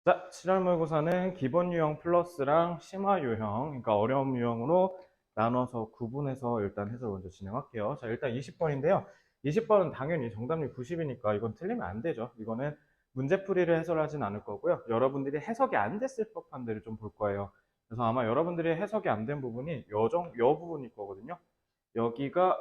자, 7월 모의고사는 기본 유형 플러스랑 심화 유형, 그러니까 어려움 유형으로 나눠서 구분해서 일단 해석을 먼저 진행할게요. 자, 일단 20번인데요. 20번은 당연히 정답률 90이니까 이건 틀리면 안 되죠. 이거는 문제풀이를 해설하진 않을 거고요. 여러분들이 해석이 안 됐을 법한 데를 좀 볼 거예요. 그래서 아마 여러분들이 해석이 안 된 부분이 여 부분일 거거든요. 여기가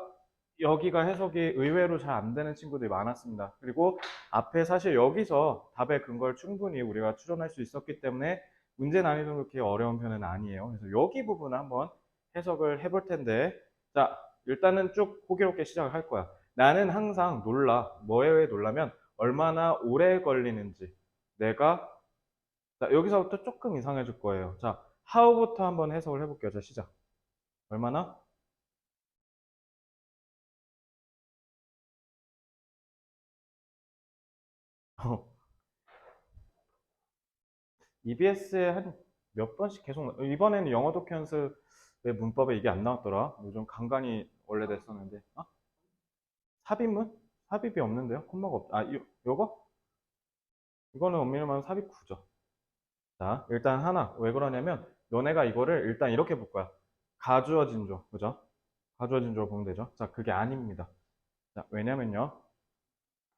여기가 해석이 의외로 잘 안 되는 친구들이 많았습니다. 그리고 앞에 사실 여기서 답의 근거를 충분히 우리가 추론할 수 있었기 때문에 문제 난이도는 그렇게 어려운 편은 아니에요. 그래서 여기 부분을 한번 해석을 해볼 텐데, 자, 일단은 쭉 호기롭게 시작을 할 거야. 나는 항상 놀라. 뭐에 놀라면 얼마나 오래 걸리는지. 내가, 자, 여기서부터 조금 이상해질 거예요. 자, how부터 한번 해석을 해볼게요. 자, 시작. 얼마나? EBS에 한 몇 번씩 계속 이번에는 영어 독해 연습의 문법에 이게 안 나왔더라. 요즘 간간히 원래 됐었는데. 아? 삽입문? 삽입이 없는데요? 콤마가 없. 아, 요거? 이거는 엄밀히 말하면 삽입 구죠. 자, 일단 하나. 왜 그러냐면 너네가 이거를 일단 이렇게 볼 거야. 가주어진 조, 그죠? 가주어진 조로 보면 되죠. 자, 그게 아닙니다. 자, 왜냐면요.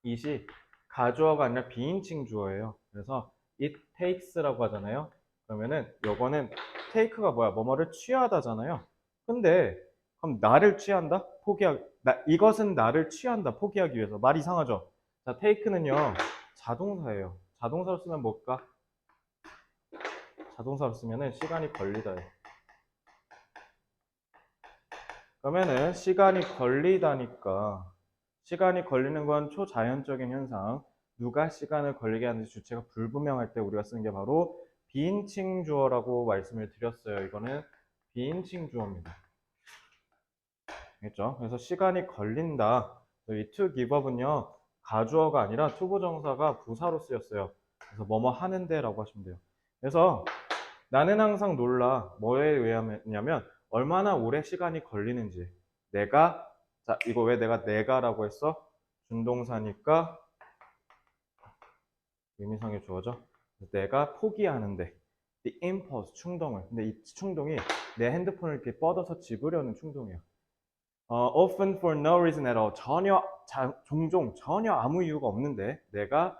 it이 가주어가 아니라 비인칭 주어예요. 그래서 it takes라고 하잖아요. 그러면은 요거는 take가 뭐야? 뭐뭐를 취하다잖아요. 근데 그럼 나를 취한다? 이것은 나를 취한다. 포기하기 위해서. 말 이상하죠? 자, take는요. 자동사예요. 자동사로 쓰면 뭘까? 자동사로 쓰면은 시간이 걸리다예요. 그러면은 시간이 걸리다니까 시간이 걸리는 건 초자연적인 현상. 누가 시간을 걸리게 하는지 주체가 불분명할 때 우리가 쓰는 게 바로 비인칭 주어라고 말씀을 드렸어요. 이거는 비인칭 주어입니다. 알겠죠? 그래서 시간이 걸린다. 이 to give up은요. 가주어가 아니라 투부정사가 부사로 쓰였어요. 그래서 뭐뭐 하는데 라고 하시면 돼요. 그래서 나는 항상 놀라. 뭐에 의하냐면 얼마나 오래 시간이 걸리는지. 내가 자 이거 왜 내가라고 했어? 준동사니까 의미상의 주어죠. 내가 포기하는데 the impulse 충동을. 근데 이 충동이 내 핸드폰을 이렇게 뻗어서 집으려는 충동이에요. often for no reason at all. 종종 전혀 아무 이유가 없는데 내가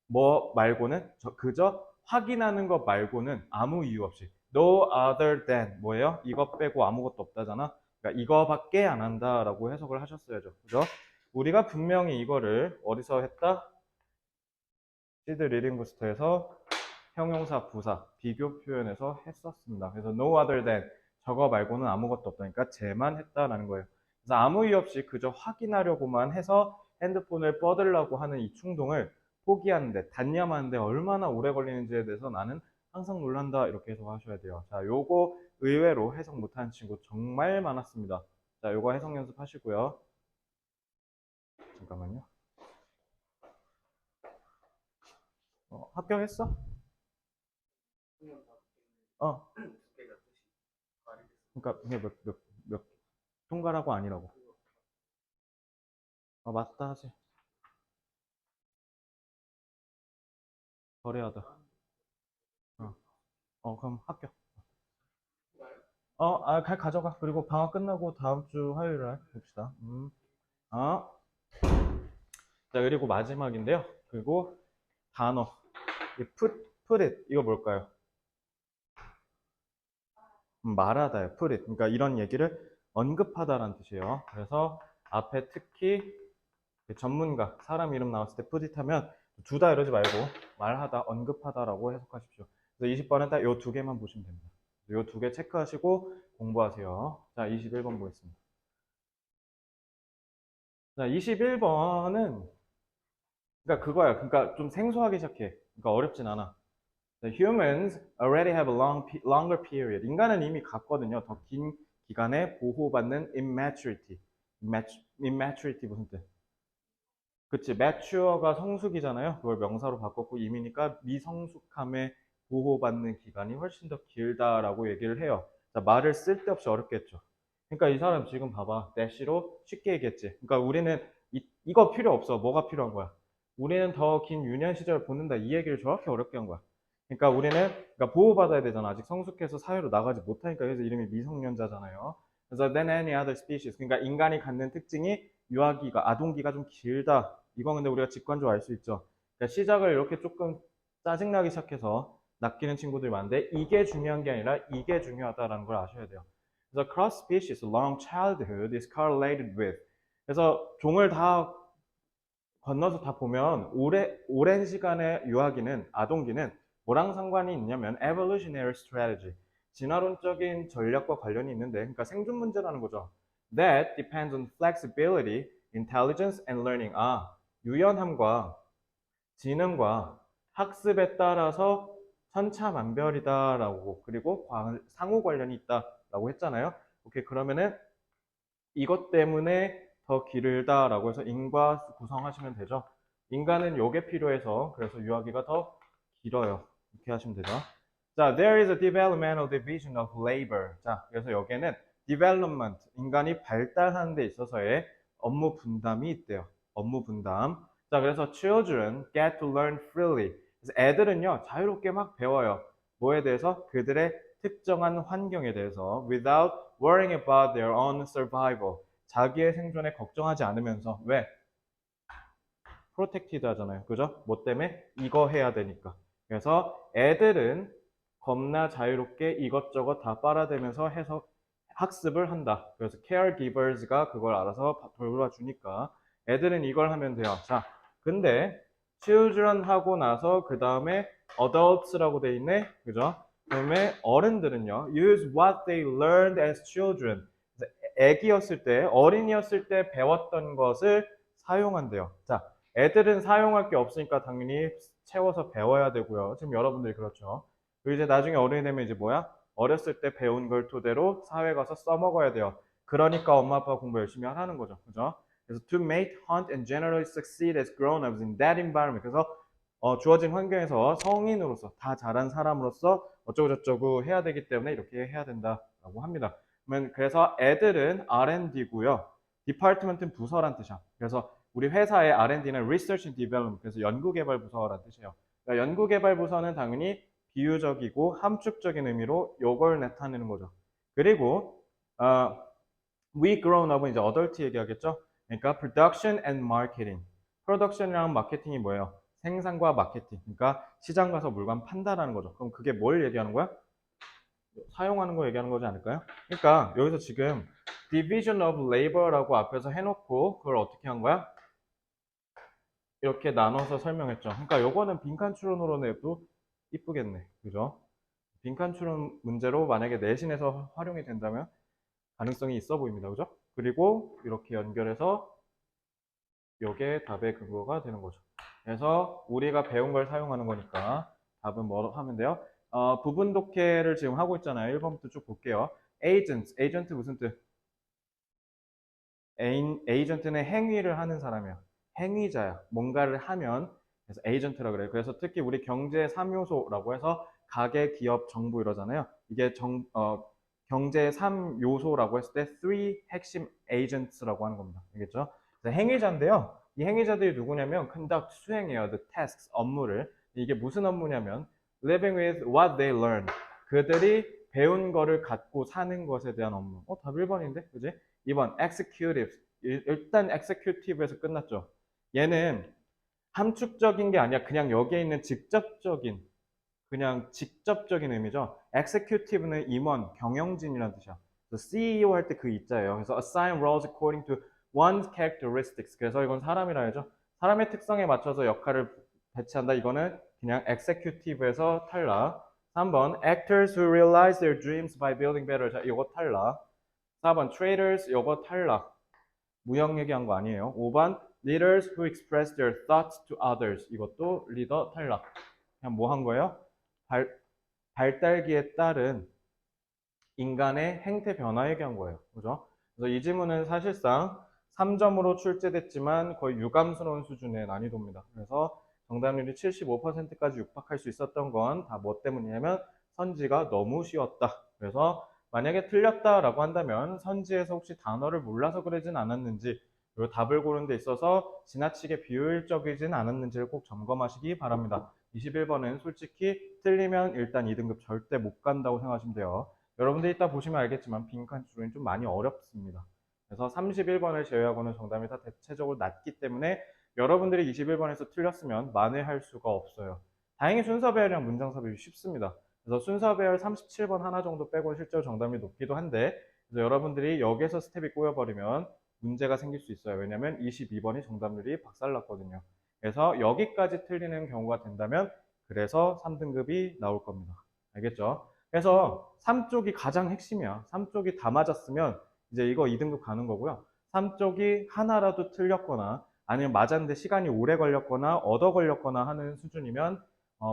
뭐 말고는 그저 확인하는 것 말고는 아무 이유 없이 no other than 뭐예요? 이것 빼고 아무것도 없다잖아. 그러니까 이거밖에 안 한다라고 해석을 하셨어야죠. 그죠? 우리가 분명히 이거를 어디서 했다? 시드 리딩 부스터에서 형용사 부사 비교 표현에서 했었습니다. 그래서 no other than 저거 말고는 아무것도 없다니까 쟤만 했다라는 거예요. 그래서 아무 이유 없이 그저 확인하려고만 해서 핸드폰을 뻗으려고 하는 이 충동을 포기하는데 단념하는데 얼마나 오래 걸리는지에 대해서 나는 항상 놀란다 이렇게 해석하셔야 돼요. 자, 요거 의외로 해석 못하는 친구 정말 많았습니다. 자, 요거 해석 연습하시고요. 잠깐만요. 합격했어? 어. 그러니까 이게 몇 통과라고 아니라고. 맞다 하지. 거래하다. 어, 그럼 합격. 가져가. 그리고 방학 끝나고 다음 주 화요일에 봅시다. 어. 자, 그리고 마지막인데요. 그리고 단어. 이 put it. 이거 뭘까요? 말하다요. put it. 그러니까 이런 얘기를 언급하다라는 뜻이에요. 그래서 앞에 특히 전문가, 사람 이름 나왔을 때 put it 하면 두다 이러지 말고 말하다, 언급하다라고 해석하십시오. 그래서 20번은 딱 요 두 개만 보시면 됩니다. 요 두 개 체크하시고 공부하세요. 자, 21번 보겠습니다. 자, 21번은 그러니까 그거야. 그러니까 좀 생소하게 시작해. 그러니까 어렵진 않아. The humans already have a longer period. 인간은 이미 갔거든요. 더 긴 기간에 보호받는 immaturity. immaturity 무슨 뜻? 그치, mature가 성숙이잖아요. 그걸 명사로 바꿨고 이미니까 미성숙함에 보호받는 기간이 훨씬 더 길다라고 얘기를 해요. 자, 말을 쓸데없이 어렵게 했죠. 그러니까 이 사람 지금 봐봐. 대시로 쉽게 얘기했지. 그러니까 우리는 이거 필요 없어. 뭐가 필요한 거야? 우리는 더 긴 유년 시절을 보낸다. 이 얘기를 저렇게 어렵게 한 거야. 그러니까 우리는 그러니까 보호받아야 되잖아. 아직 성숙해서 사회로 나가지 못하니까. 그래서 이름이 미성년자잖아요. 그래서 than any other species. 그러니까 인간이 갖는 특징이 유아기가 아동기가 좀 길다. 이건 근데 우리가 직관적으로 알 수 있죠. 그러니까 시작을 이렇게 조금 짜증나기 시작해서 낚이는 친구들이 많은데 이게 중요한 게 아니라 이게 중요하다라는 걸 아셔야 돼요. 그래서 cross species long childhood is correlated with. 그래서 종을 다 건너서 다 보면 오랜 시간의 유아기는 아동기는 뭐랑 상관이 있냐면 evolutionary strategy 진화론적인 전략과 관련이 있는데 그러니까 생존 문제라는 거죠. That depends on flexibility, intelligence and learning. 유연함과 지능과 학습에 따라서 천차만별이다라고 그리고 상호 관련이 있다라고 했잖아요. 오케이 그러면은 이것 때문에 더 길다라고 해서 인과 구성하시면 되죠. 인간은 요게 필요해서 그래서 유아기가 더 길어요. 이렇게 하시면 되죠. 자, there is a developmental division of labor. 자, 그래서 여기에는 development, 인간이 발달하는 데 있어서의 업무 분담이 있대요. 업무 분담. 자, 그래서 children get to learn freely. 그래서 애들은요, 자유롭게 막 배워요. 뭐에 대해서? 그들의 특정한 환경에 대해서 without worrying about their own survival. 자기의 생존에 걱정하지 않으면서 왜? 프로텍티드 하잖아요. 그죠? 뭐 때문에? 이거 해야 되니까. 그래서 애들은 겁나 자유롭게 이것저것 다 빨아대면서 해서 학습을 한다. 그래서 caregivers가 그걸 알아서 돌봐주니까 애들은 이걸 하면 돼요. 자, 근데 children 하고 나서 그 다음에 adults라고 돼 있네. 그죠? 그다음에 어른들은요. use what they learned as children. 애기였을 때, 어린이였을 때 배웠던 것을 사용한대요. 자, 애들은 사용할 게 없으니까 당연히 채워서 배워야 되고요. 지금 여러분들이 그렇죠. 그리고 이제 나중에 어른이 되면 이제 뭐야? 어렸을 때 배운 걸 토대로 사회 가서 써먹어야 돼요. 그러니까 엄마 아빠가 공부 열심히 하라는 거죠. 그죠? 그래서 to mate, hunt, and generally succeed as grown-ups in that environment. 그래서 주어진 환경에서 성인으로서 다 자란 사람으로서 어쩌고저쩌고 해야 되기 때문에 이렇게 해야 된다라고 합니다. 그래서 애들은 R&D고요. 디파트먼트는 부서란 뜻이야. 그래서 우리 회사의 R&D는 Research and Development, 그래서 연구개발 부서란 뜻이에요. 그러니까 연구개발 부서는 당연히 비유적이고 함축적인 의미로 요걸 나타내는 거죠. 그리고 we grown up은 이제 adult 얘기하겠죠. 그러니까 production and marketing. production이랑 마케팅이 뭐예요? 생산과 마케팅. 그러니까 시장 가서 물건 판다라는 거죠. 그럼 그게 뭘 얘기하는 거야? 사용하는 거 얘기하는 거지 않을까요? 그러니까 여기서 지금 division of labor라고 앞에서 해놓고 그걸 어떻게 한 거야? 이렇게 나눠서 설명했죠. 그러니까 요거는 빈칸 추론으로 내도 이쁘겠네. 그죠? 빈칸 추론 문제로 만약에 내신에서 활용이 된다면 가능성이 있어 보입니다. 그죠? 그리고 이렇게 연결해서 요게 답의 근거가 되는 거죠. 그래서 우리가 배운 걸 사용하는 거니까 답은 뭐 하면 돼요? 부분 독해를 지금 하고 있잖아요. 1번부터 쭉 볼게요. agent, agent 무슨 뜻? agent는 행위를 하는 사람이야. 행위자야. 뭔가를 하면 그래서 agent라 그래요. 그래서 특히 우리 경제 3요소라고 해서 가계, 기업, 정부 이러잖아요. 이게 경제 3요소라고 했을 때 3 핵심 agents라고 하는 겁니다. 알겠죠? 행위자인데요. 이 행위자들이 누구냐면 conduct, 수행해요. the tasks, 업무를. 이게 무슨 업무냐면 living with what they learn. 그들이 배운 거를 갖고 사는 것에 대한 업무. 답 1번인데? 그지? 2번 executive. 일단 executive에서 끝났죠. 얘는 함축적인 게 아니야. 그냥 여기에 있는 직접적인 의미죠. executive는 임원, 경영진이라는 뜻이야. CEO 할 때 그 이자예요. 그래서 assign roles according to one's characteristics. 그래서 이건 사람이라 해야죠. 사람의 특성에 맞춰서 역할을 배치한다. 이거는 그냥 executive에서 탈락. 3번 actors who realize their dreams by building better. 자, 이거 탈락. 4번 traders, 이거 탈락. 무형 얘기한 거 아니에요. 5번 leaders who express their thoughts to others. 이것도 리더 탈락. 그냥 뭐 한 거예요? 발달기에 따른 인간의 행태 변화 얘기한 거예요. 그죠? 그래서 이 지문은 사실상 3점으로 출제됐지만 거의 유감스러운 수준의 난이도입니다. 그래서 정답률이 75%까지 육박할 수 있었던 건 다 뭐 때문이냐면 선지가 너무 쉬웠다. 그래서 만약에 틀렸다라고 한다면 선지에서 혹시 단어를 몰라서 그러진 않았는지 그리고 답을 고르는 데 있어서 지나치게 비효율적이진 않았는지를 꼭 점검하시기 바랍니다. 21번은 솔직히 틀리면 일단 2등급 절대 못 간다고 생각하시면 돼요. 여러분들 이따 보시면 알겠지만 빈칸 추론이 좀 많이 어렵습니다. 그래서 31번을 제외하고는 정답이 다 대체적으로 낮기 때문에 여러분들이 21번에서 틀렸으면 만회할 수가 없어요. 다행히 순서 배열이랑 문장 삽입이 쉽습니다. 그래서 순서 배열 37번 하나 정도 빼고 실제로 정답이 높기도 한데, 그래서 여러분들이 여기서 스텝이 꼬여버리면 문제가 생길 수 있어요. 왜냐면 22번이 정답률이 박살났거든요. 그래서 여기까지 틀리는 경우가 된다면 그래서 3등급이 나올 겁니다. 알겠죠? 그래서 3쪽이 가장 핵심이야. 3쪽이 다 맞았으면 이제 이거 2등급 가는 거고요. 3쪽이 하나라도 틀렸거나 아니면 맞았는데 시간이 오래 걸렸거나 얻어 걸렸거나 하는 수준이면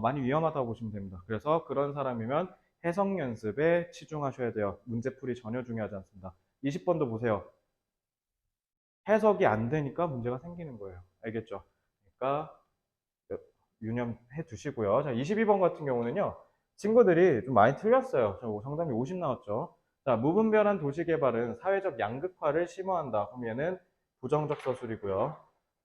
많이 위험하다고 보시면 됩니다. 그래서 그런 사람이면 해석 연습에 치중하셔야 돼요. 문제풀이 전혀 중요하지 않습니다. 20번도 보세요. 해석이 안 되니까 문제가 생기는 거예요. 알겠죠? 그러니까 유념해 두시고요. 자, 22번 같은 경우는요. 친구들이 좀 많이 틀렸어요. 정답이 50 나왔죠. 자, 무분별한 도시개발은 사회적 양극화를 심화한다. 그럼 얘는 부정적 서술이고요.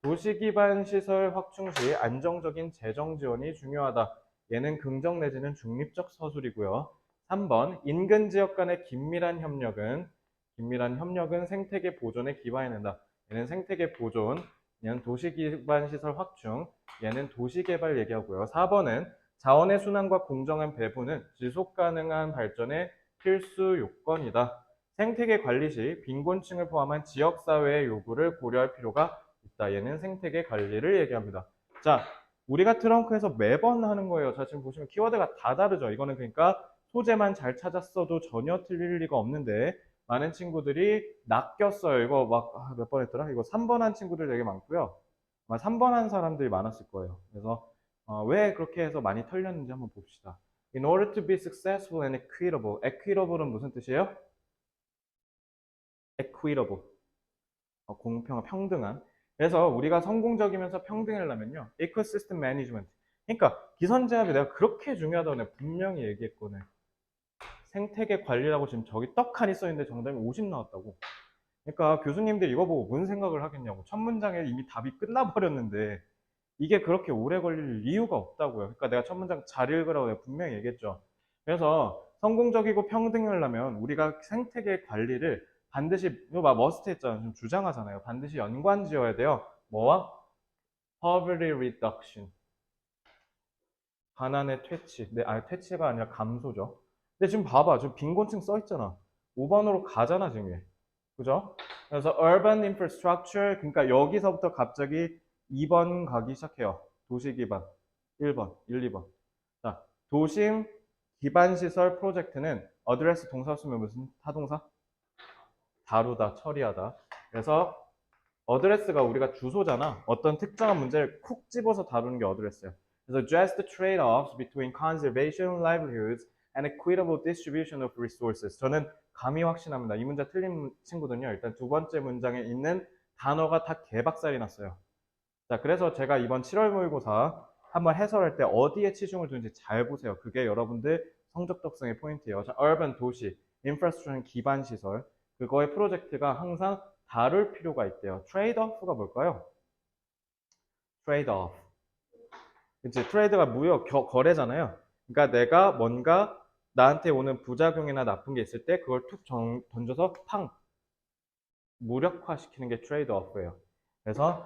도시기반 시설 확충 시 안정적인 재정 지원이 중요하다. 얘는 긍정 내지는 중립적 서술이고요. 3번 인근 지역 간의 긴밀한 협력은 생태계 보존에 기반한다. 얘는 생태계 보존, 얘는 도시기반 시설 확충, 얘는 도시개발 얘기하고요. 4번은 자원의 순환과 공정한 배분은 지속 가능한 발전의 필수 요건이다. 생태계 관리 시 빈곤층을 포함한 지역사회의 요구를 고려할 필요가 있다. 얘는 생태계 관리를 얘기합니다. 자, 우리가 트렁크에서 매번 하는 거예요. 자, 지금 보시면 키워드가 다 다르죠. 이거는 그러니까 소재만 잘 찾았어도 전혀 틀릴 리가 없는데 많은 친구들이 낚였어요. 이거 막 몇 번 했더라? 이거 3번 한 친구들 되게 많고요. 아마 3번 한 사람들이 많았을 거예요. 그래서 왜 그렇게 해서 많이 털렸는지 한번 봅시다. In order to be successful and equitable. equitable은 무슨 뜻이에요? equitable. 공평한, 평등한. 그래서 우리가 성공적이면서 평등하려면요. ecosystem management. 그러니까 기선제압이 내가 그렇게 중요하다고 내가 분명히 얘기했거든. 생태계 관리라고 지금 저기 떡하니 써있는데 정답이 50 나왔다고. 그러니까 교수님들 이거 보고 뭔 생각을 하겠냐고. 첫 문장에 이미 답이 끝나버렸는데 이게 그렇게 오래 걸릴 이유가 없다고요. 그러니까 내가 첫 문장 잘 읽으라고 내가 분명히 얘기했죠. 그래서 성공적이고 평등하려면 우리가 생태계 관리를 반드시, 이거 막 머스트 했잖아요. 좀 주장하잖아요. 반드시 연관 지어야 돼요. 뭐와? poverty reduction. 가난의 퇴치. 네, 아니 퇴치가 아니라 감소죠. 근데 지금 봐봐. 지금 빈곤층 써 있잖아. 5번으로 가잖아, 지금. 그죠? 그래서 urban infrastructure, 그러니까 여기서부터 갑자기 2번 가기 시작해요. 도시 기반. 1번, 1, 2번. 자, 도심 기반 시설 프로젝트는 address 동사 쓰면 무슨 타동사? 다루다, 처리하다. 그래서 address가 우리가 주소잖아. 어떤 특정한 문제를 콕 집어서 다루는 게 address예요. 그래서 address the trade-offs between conservation, livelihoods, and equitable distribution of resources. 저는 감히 확신합니다. 이 문제 틀린 친구들은요. 일단 두 번째 문장에 있는 단어가 다 개박살이 났어요. 자, 그래서 제가 이번 7월 모의고사 한번 해설할 때 어디에 치중을 두는지 잘 보세요. 그게 여러분들 성적 특성의 포인트예요. 자, urban 도시, infrastructure 기반 시설, 그거의 프로젝트가 항상 다룰 필요가 있대요. 트레이드-오프가 뭘까요? 트레이드-오프. 그치, 트레이드가 무역, 거래잖아요. 그러니까 내가 뭔가 나한테 오는 부작용이나 나쁜 게 있을 때 그걸 툭 던져서 팡 무력화시키는 게 트레이드-오프예요. 그래서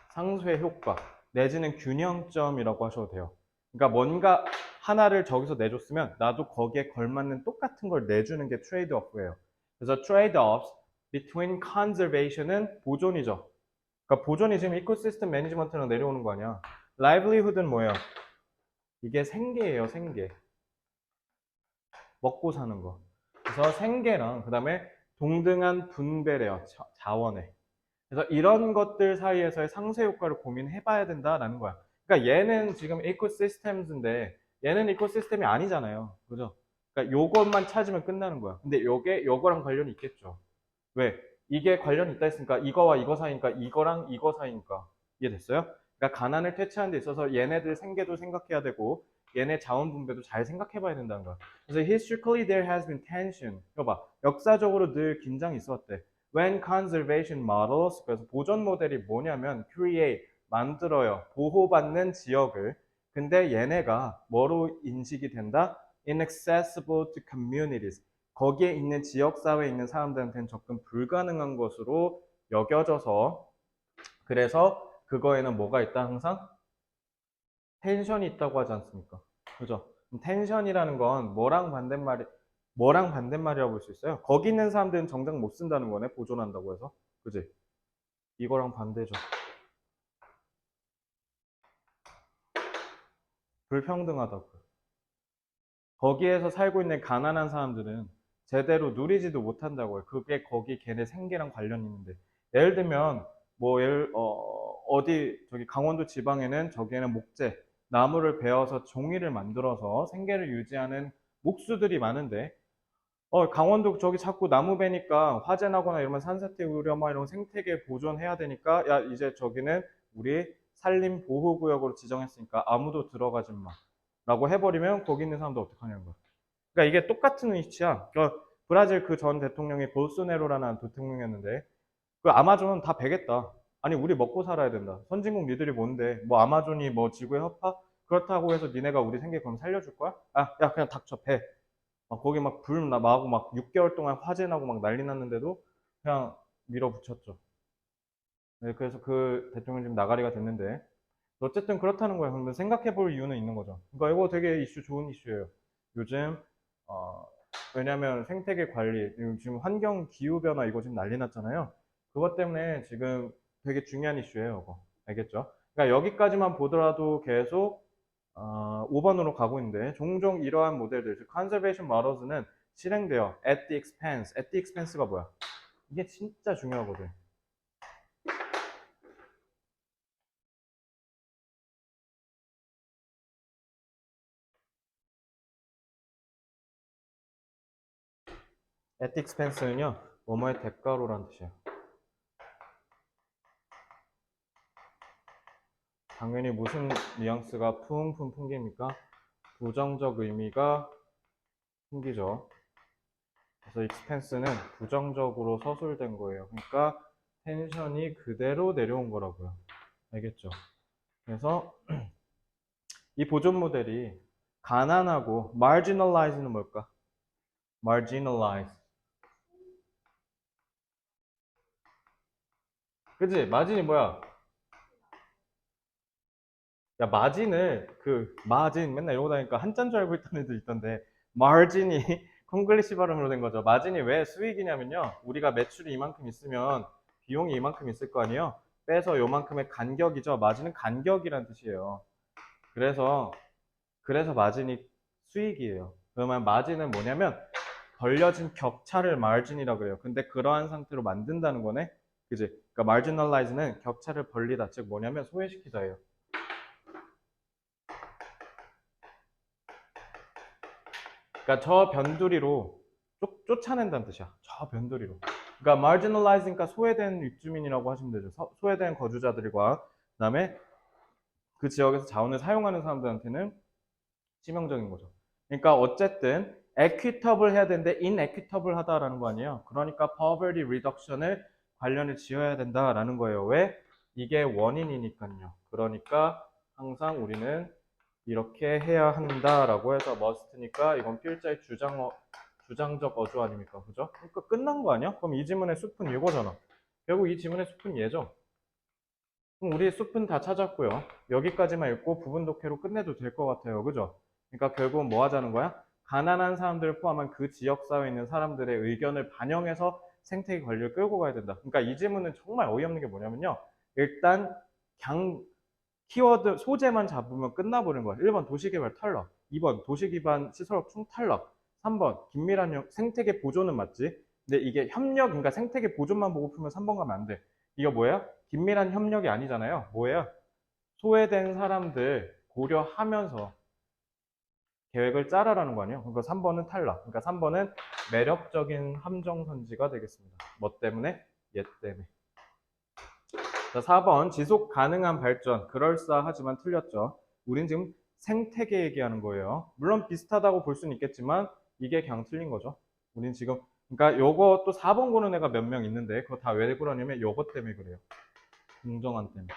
상쇄 효과 내지는 균형점이라고 하셔도 돼요. 그러니까 뭔가 하나를 저기서 내줬으면 나도 거기에 걸맞는 똑같은 걸 내주는 게 트레이드-오프예요. 그래서 trade-offs between conservation은 보존이죠. 그러니까 보존이 지금 이코시스템 매니지먼트랑 내려오는 거 아니야. livelihood는 뭐예요? 이게 생계예요, 생계. 먹고 사는 거. 그래서 생계랑 그 다음에 동등한 분배래요, 자원에. 그래서 이런 것들 사이에서의 상쇄 효과를 고민해 봐야 된다라는 거야. 그러니까 얘는 지금 이코시스템인데 얘는 이코시스템이 아니잖아요. 그죠? 그러니까 요것만 찾으면 끝나는 거야. 근데 요거랑 관련이 있겠죠. 왜? 이게 관련이 있다 했으니까 이거와 이거 사이니까 이거랑 이거 사이니까. 이해됐어요? 그러니까 가난을 퇴치하는 데 있어서 얘네들 생계도 생각해야 되고 얘네 자원 분배도 잘 생각해 봐야 된다는 거야. 그래서 historically there has been tension. 이거 봐. 역사적으로 늘 긴장이 있었대. When conservation models, 그래서 보존 모델이 뭐냐면 create, 만들어요. 보호받는 지역을. 근데 얘네가 뭐로 인식이 된다? Inaccessible to communities. 거기에 있는 지역사회에 있는 사람들한테는 접근 불가능한 것으로 여겨져서 그래서 그거에는 뭐가 있다 항상? 텐션이 있다고 하지 않습니까? 그죠? 텐션이라는 건 뭐랑 반대말이라고 볼 수 있어요? 거기 있는 사람들은 정작 못 쓴다는 거네, 보존한다고 해서. 그지? 이거랑 반대죠. 불평등하다고. 거기에서 살고 있는 가난한 사람들은 제대로 누리지도 못한다고요. 그게 거기 걔네 생계랑 관련이 있는데. 예를 들면, 어디, 저기 강원도 지방에는 저기에는 목재, 나무를 베어서 종이를 만들어서 생계를 유지하는 목수들이 많은데, 강원도 저기 자꾸 나무 베니까 화재 나거나 이러면 산사태 우려마 이런 생태계 보존해야 되니까, 야, 이제 저기는 우리 산림보호구역으로 지정했으니까 아무도 들어가지 마. 라고 해버리면 거기 있는 사람도 어떡하냐는 거야. 그러니까 이게 똑같은 이치야. 브라질 그 전 대통령이 볼소네로라는 대통령이었는데 그 아마존은 다 베겠다. 아니 우리 먹고 살아야 된다. 선진국 니들이 뭔데? 뭐 아마존이 뭐 지구의 허파? 그렇다고 해서 니네가 우리 생계 그럼 살려줄 거야? 아, 야 그냥 닥쳐 배. 거기 막 불 나고 막 6개월 동안 화재 나고 막 난리 났는데도 그냥 밀어붙였죠. 네, 그래서 그 대통령 지금 나가리가 됐는데 어쨌든 그렇다는 거예요. 근데 생각해 볼 이유는 있는 거죠. 그러니까 이거 되게 좋은 이슈예요. 요즘, 어, 왜냐면 생태계 관리, 지금 환경 기후 변화 이거 지금 난리 났잖아요. 그것 때문에 지금 되게 중요한 이슈예요. 이거. 알겠죠? 그러니까 여기까지만 보더라도 계속, 5번으로 가고 있는데, 종종 이러한 모델들, 즉, conservation models는 실행돼요. at the expense. at the expense가 뭐야? 이게 진짜 중요하거든. at the expense는요, 뭐뭐의 대가로라는 뜻이에요. 당연히 무슨 뉘앙스가 풍풍 풍깁니까? 부정적 의미가 풍기죠. 그래서 expense는 부정적으로 서술된 거예요. 그러니까 텐션이 그대로 내려온 거라고요. 알겠죠? 그래서 이 보존 모델이 가난하고 marginalize는 뭘까? marginalize. 그치? 마진이 뭐야? 야, 마진을 마진 맨날 이러고 다니까 한자인 줄 알고 있던 애들 있던데 마진이 콩글리시 발음으로 된 거죠. 마진이 왜 수익이냐면요. 우리가 매출이 이만큼 있으면 비용이 이만큼 있을 거 아니에요. 빼서 요만큼의 간격이죠. 마진은 간격이란 뜻이에요. 그래서 마진이 수익이에요. 그러면 마진은 뭐냐면 벌려진 격차를 마진이라고 그래요. 근데 그러한 상태로 만든다는 거네. 그지? 그러니까 marginalize는 격차를 벌리다. 즉 뭐냐면 소외시키다예요. 그러니까 저 변두리로 쫓아낸다는 뜻이야. 저 변두리로. 그러니까 marginalize니까 소외된 입주민이라고 하시면 되죠. 소외된 거주자들과 그다음에 그 지역에서 자원을 사용하는 사람들한테는 치명적인 거죠. 그러니까 어쨌든 equitable 해야 되는데 inequitable 하다라는 거 아니에요. 그러니까 poverty reduction을 관련을 지어야 된다라는 거예요. 왜? 이게 원인이니까요. 그러니까 항상 우리는 이렇게 해야 한다라고 해서 must니까 이건 필자의 주장적 어조 아닙니까? 그죠? 그러니까 끝난 거 아니야? 그럼 이 지문의 숲은 이거잖아. 결국 이 지문의 숲은 얘죠. 그럼 우리 숲은 다 찾았고요. 여기까지만 읽고 부분 독해로 끝내도 될 것 같아요. 그죠? 그러니까 결국은 뭐 하자는 거야? 가난한 사람들을 포함한 그 지역사회에 있는 사람들의 의견을 반영해서 생태계 관리를 끌고 가야 된다. 그러니까 이 질문은 정말 어이없는 게 뭐냐면요. 일단 키워드 소재만 잡으면 끝나버리는 거야. 1번 도시개발 탈락, 2번 도시기반 시설업총 탈락, 3번 긴밀한 생태계 보존은 맞지? 근데 이게 협력, 그러니까 생태계 보존만 보고 풀면 3번 가면 안 돼. 이거 뭐야? 긴밀한 협력이 아니잖아요. 뭐예요? 소외된 사람들 고려하면서 계획을 짜라라는 거 아니에요? 그러니까 3번은 탈락. 그러니까 3번은 매력적인 함정선지가 되겠습니다. 뭐 때문에? 얘 때문에. 자, 4번 지속 가능한 발전. 그럴싸하지만 틀렸죠. 우린 지금 생태계 얘기하는 거예요. 물론 비슷하다고 볼 수는 있겠지만 이게 그냥 틀린 거죠. 우린 지금 그러니까 요거 또 4번 고른 애가 몇 명 있는데 그거 다 왜 그러냐면 요거 때문에 그래요. 공정한 때문에.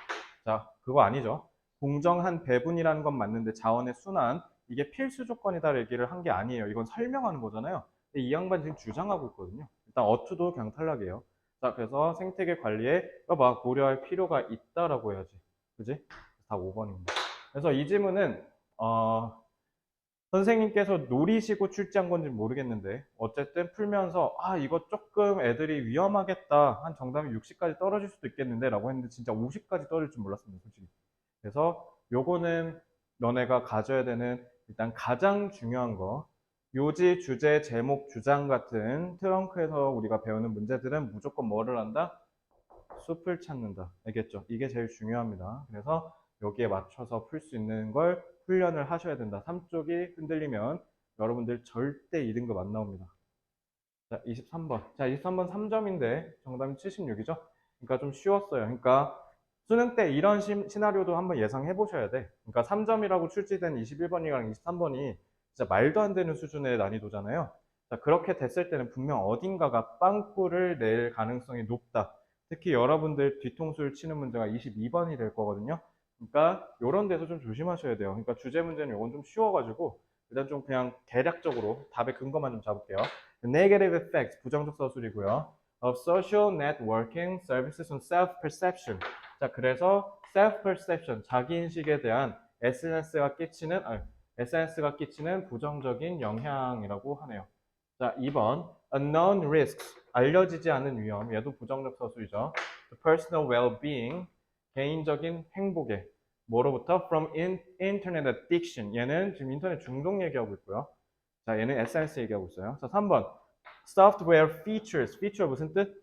자, 그거 아니죠. 공정한 배분이라는 건 맞는데 자원의 순환 이게 필수 조건이다 얘기를 한 게 아니에요. 이건 설명하는 거잖아요. 근데 이 양반 지금 주장하고 있거든요. 일단 어투도 그냥 탈락이에요. 자, 그래서 생태계 관리에 막 고려할 필요가 있다라고 해야지. 그지? 다 5번입니다. 그래서 이 질문은 선생님께서 노리시고 출제한 건지 모르겠는데 어쨌든 풀면서 이거 조금 애들이 위험하겠다 한 정답이 60까지 떨어질 수도 있겠는데 라고 했는데 진짜 50까지 떨어질 줄 몰랐습니다 솔직히. 그래서 요거는 너네가 가져야 되는 일단 가장 중요한 거 요지, 주제, 제목, 주장 같은 트렁크에서 우리가 배우는 문제들은 무조건 뭐를 한다? 숲을 찾는다. 알겠죠? 이게 제일 중요합니다. 그래서 여기에 맞춰서 풀 수 있는 걸 훈련을 하셔야 된다. 3쪽이 흔들리면 여러분들 절대 2등급 안 나옵니다. 자, 23번. 자, 23번 3점인데 정답이 76이죠? 그러니까 좀 쉬웠어요. 그러니까 수능 때 이런 시나리오도 한번 예상해 보셔야 돼. 그러니까 3점이라고 출제된 21번이랑 23번이 진짜 말도 안 되는 수준의 난이도잖아요. 자, 그렇게 됐을 때는 분명 어딘가가 빵꾸를 낼 가능성이 높다. 특히 여러분들 뒤통수를 치는 문제가 22번이 될 거거든요. 그러니까 이런 데서 좀 조심하셔야 돼요. 그러니까 주제 문제는 이건 좀 쉬워가지고 일단 좀 그냥 대략적으로 답의 근거만 좀 잡을게요. Negative effects, 부정적 서술이고요. Of social networking services on self-perception. 자, 그래서 self-perception, 자기인식에 대한 SNS가 끼치는 부정적인 영향이라고 하네요. 자, 2번. Unknown risks, 알려지지 않은 위험. 얘도 부정적 서술이죠. The personal well-being, 개인적인 행복에. 뭐로부터? From internet addiction. 얘는 지금 인터넷 중독 얘기하고 있고요. 자, 얘는 SNS 얘기하고 있어요. 자, 3번. Software features. feature 무슨 뜻?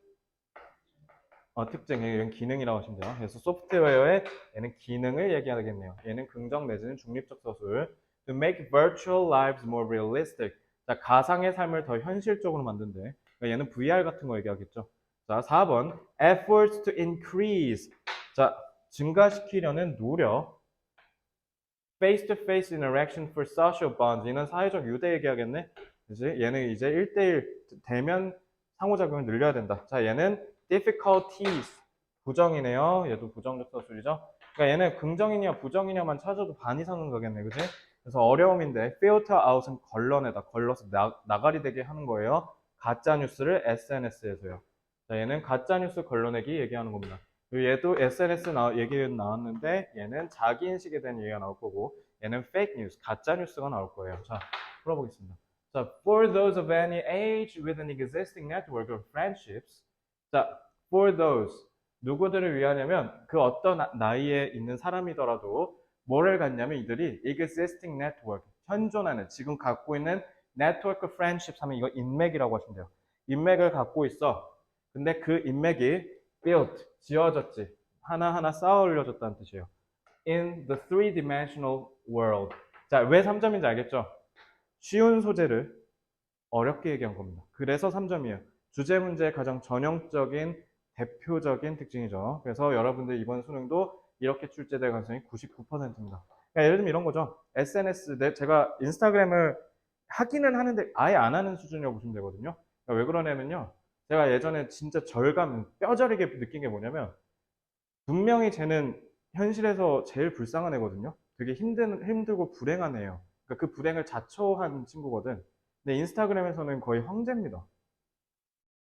특징, 얘는 기능이라고 하시면 돼요. 그래서 소프트웨어의 얘는 기능을 얘기하겠네요. 얘는 긍정 내지는 중립적 서술. To make virtual lives more realistic. 자, 가상의 삶을 더 현실적으로 만든대. 그러니까 얘는 VR 같은 거 얘기하겠죠. 자, 4번. Efforts to increase. 자, 증가시키려는 노력. Face-to-face interaction for social bonds. 얘는 사회적 유대 얘기하겠네. 그지? 얘는 이제 1대1 대면 상호작용을 늘려야 된다. 자, 얘는 difficulties. 부정이네요. 얘도 부정적 서술이죠. 그러니까 얘는 긍정이냐 부정이냐만 찾아도 반 이상은 가겠네. 그지? 그래서 어려움인데 filter out은 걸러내다. 걸러서 나가리 되게 하는 거예요. 가짜 뉴스를 SNS에서요. 자, 얘는 가짜 뉴스 걸러내기 얘기하는 겁니다. 얘도 SNS 얘기 나왔는데 얘는 자기인식에 대한 얘기가 나올 거고 얘는 fake news, 가짜 뉴스가 나올 거예요. 자, 풀어보겠습니다. 자, for those of any age with an existing network of friendships. 자, for those 누구들을 위하냐면 그 어떤 나이에 있는 사람이더라도 뭐를 갖냐면 이들이 existing network, 현존하는 지금 갖고 있는 network of friendships 하면 이거 인맥이라고 하시면 돼요. 인맥을 갖고 있어. 근데 그 인맥이 built, 지어졌지. 하나하나 쌓아 올려졌다는 뜻이에요. In the three-dimensional world. 자, 왜 3점인지 알겠죠? 쉬운 소재를 어렵게 얘기한 겁니다. 그래서 3점이에요. 주제 문제의 가장 전형적인 대표적인 특징이죠. 그래서 여러분들 이번 수능도 이렇게 출제될 가능성이 99%입니다. 그러니까 예를 들면 이런 거죠. SNS, 제가 인스타그램을 하기는 하는데 아예 안 하는 수준이라고 보시면 되거든요. 그러니까 왜 그러냐면요. 제가 예전에 진짜 뼈저리게 느낀 게 뭐냐면 분명히 쟤는 현실에서 제일 불쌍한 애거든요. 되게 힘들고 불행한 애예요. 그러니까 그 불행을 자초한 친구거든. 근데 인스타그램에서는 거의 황제입니다.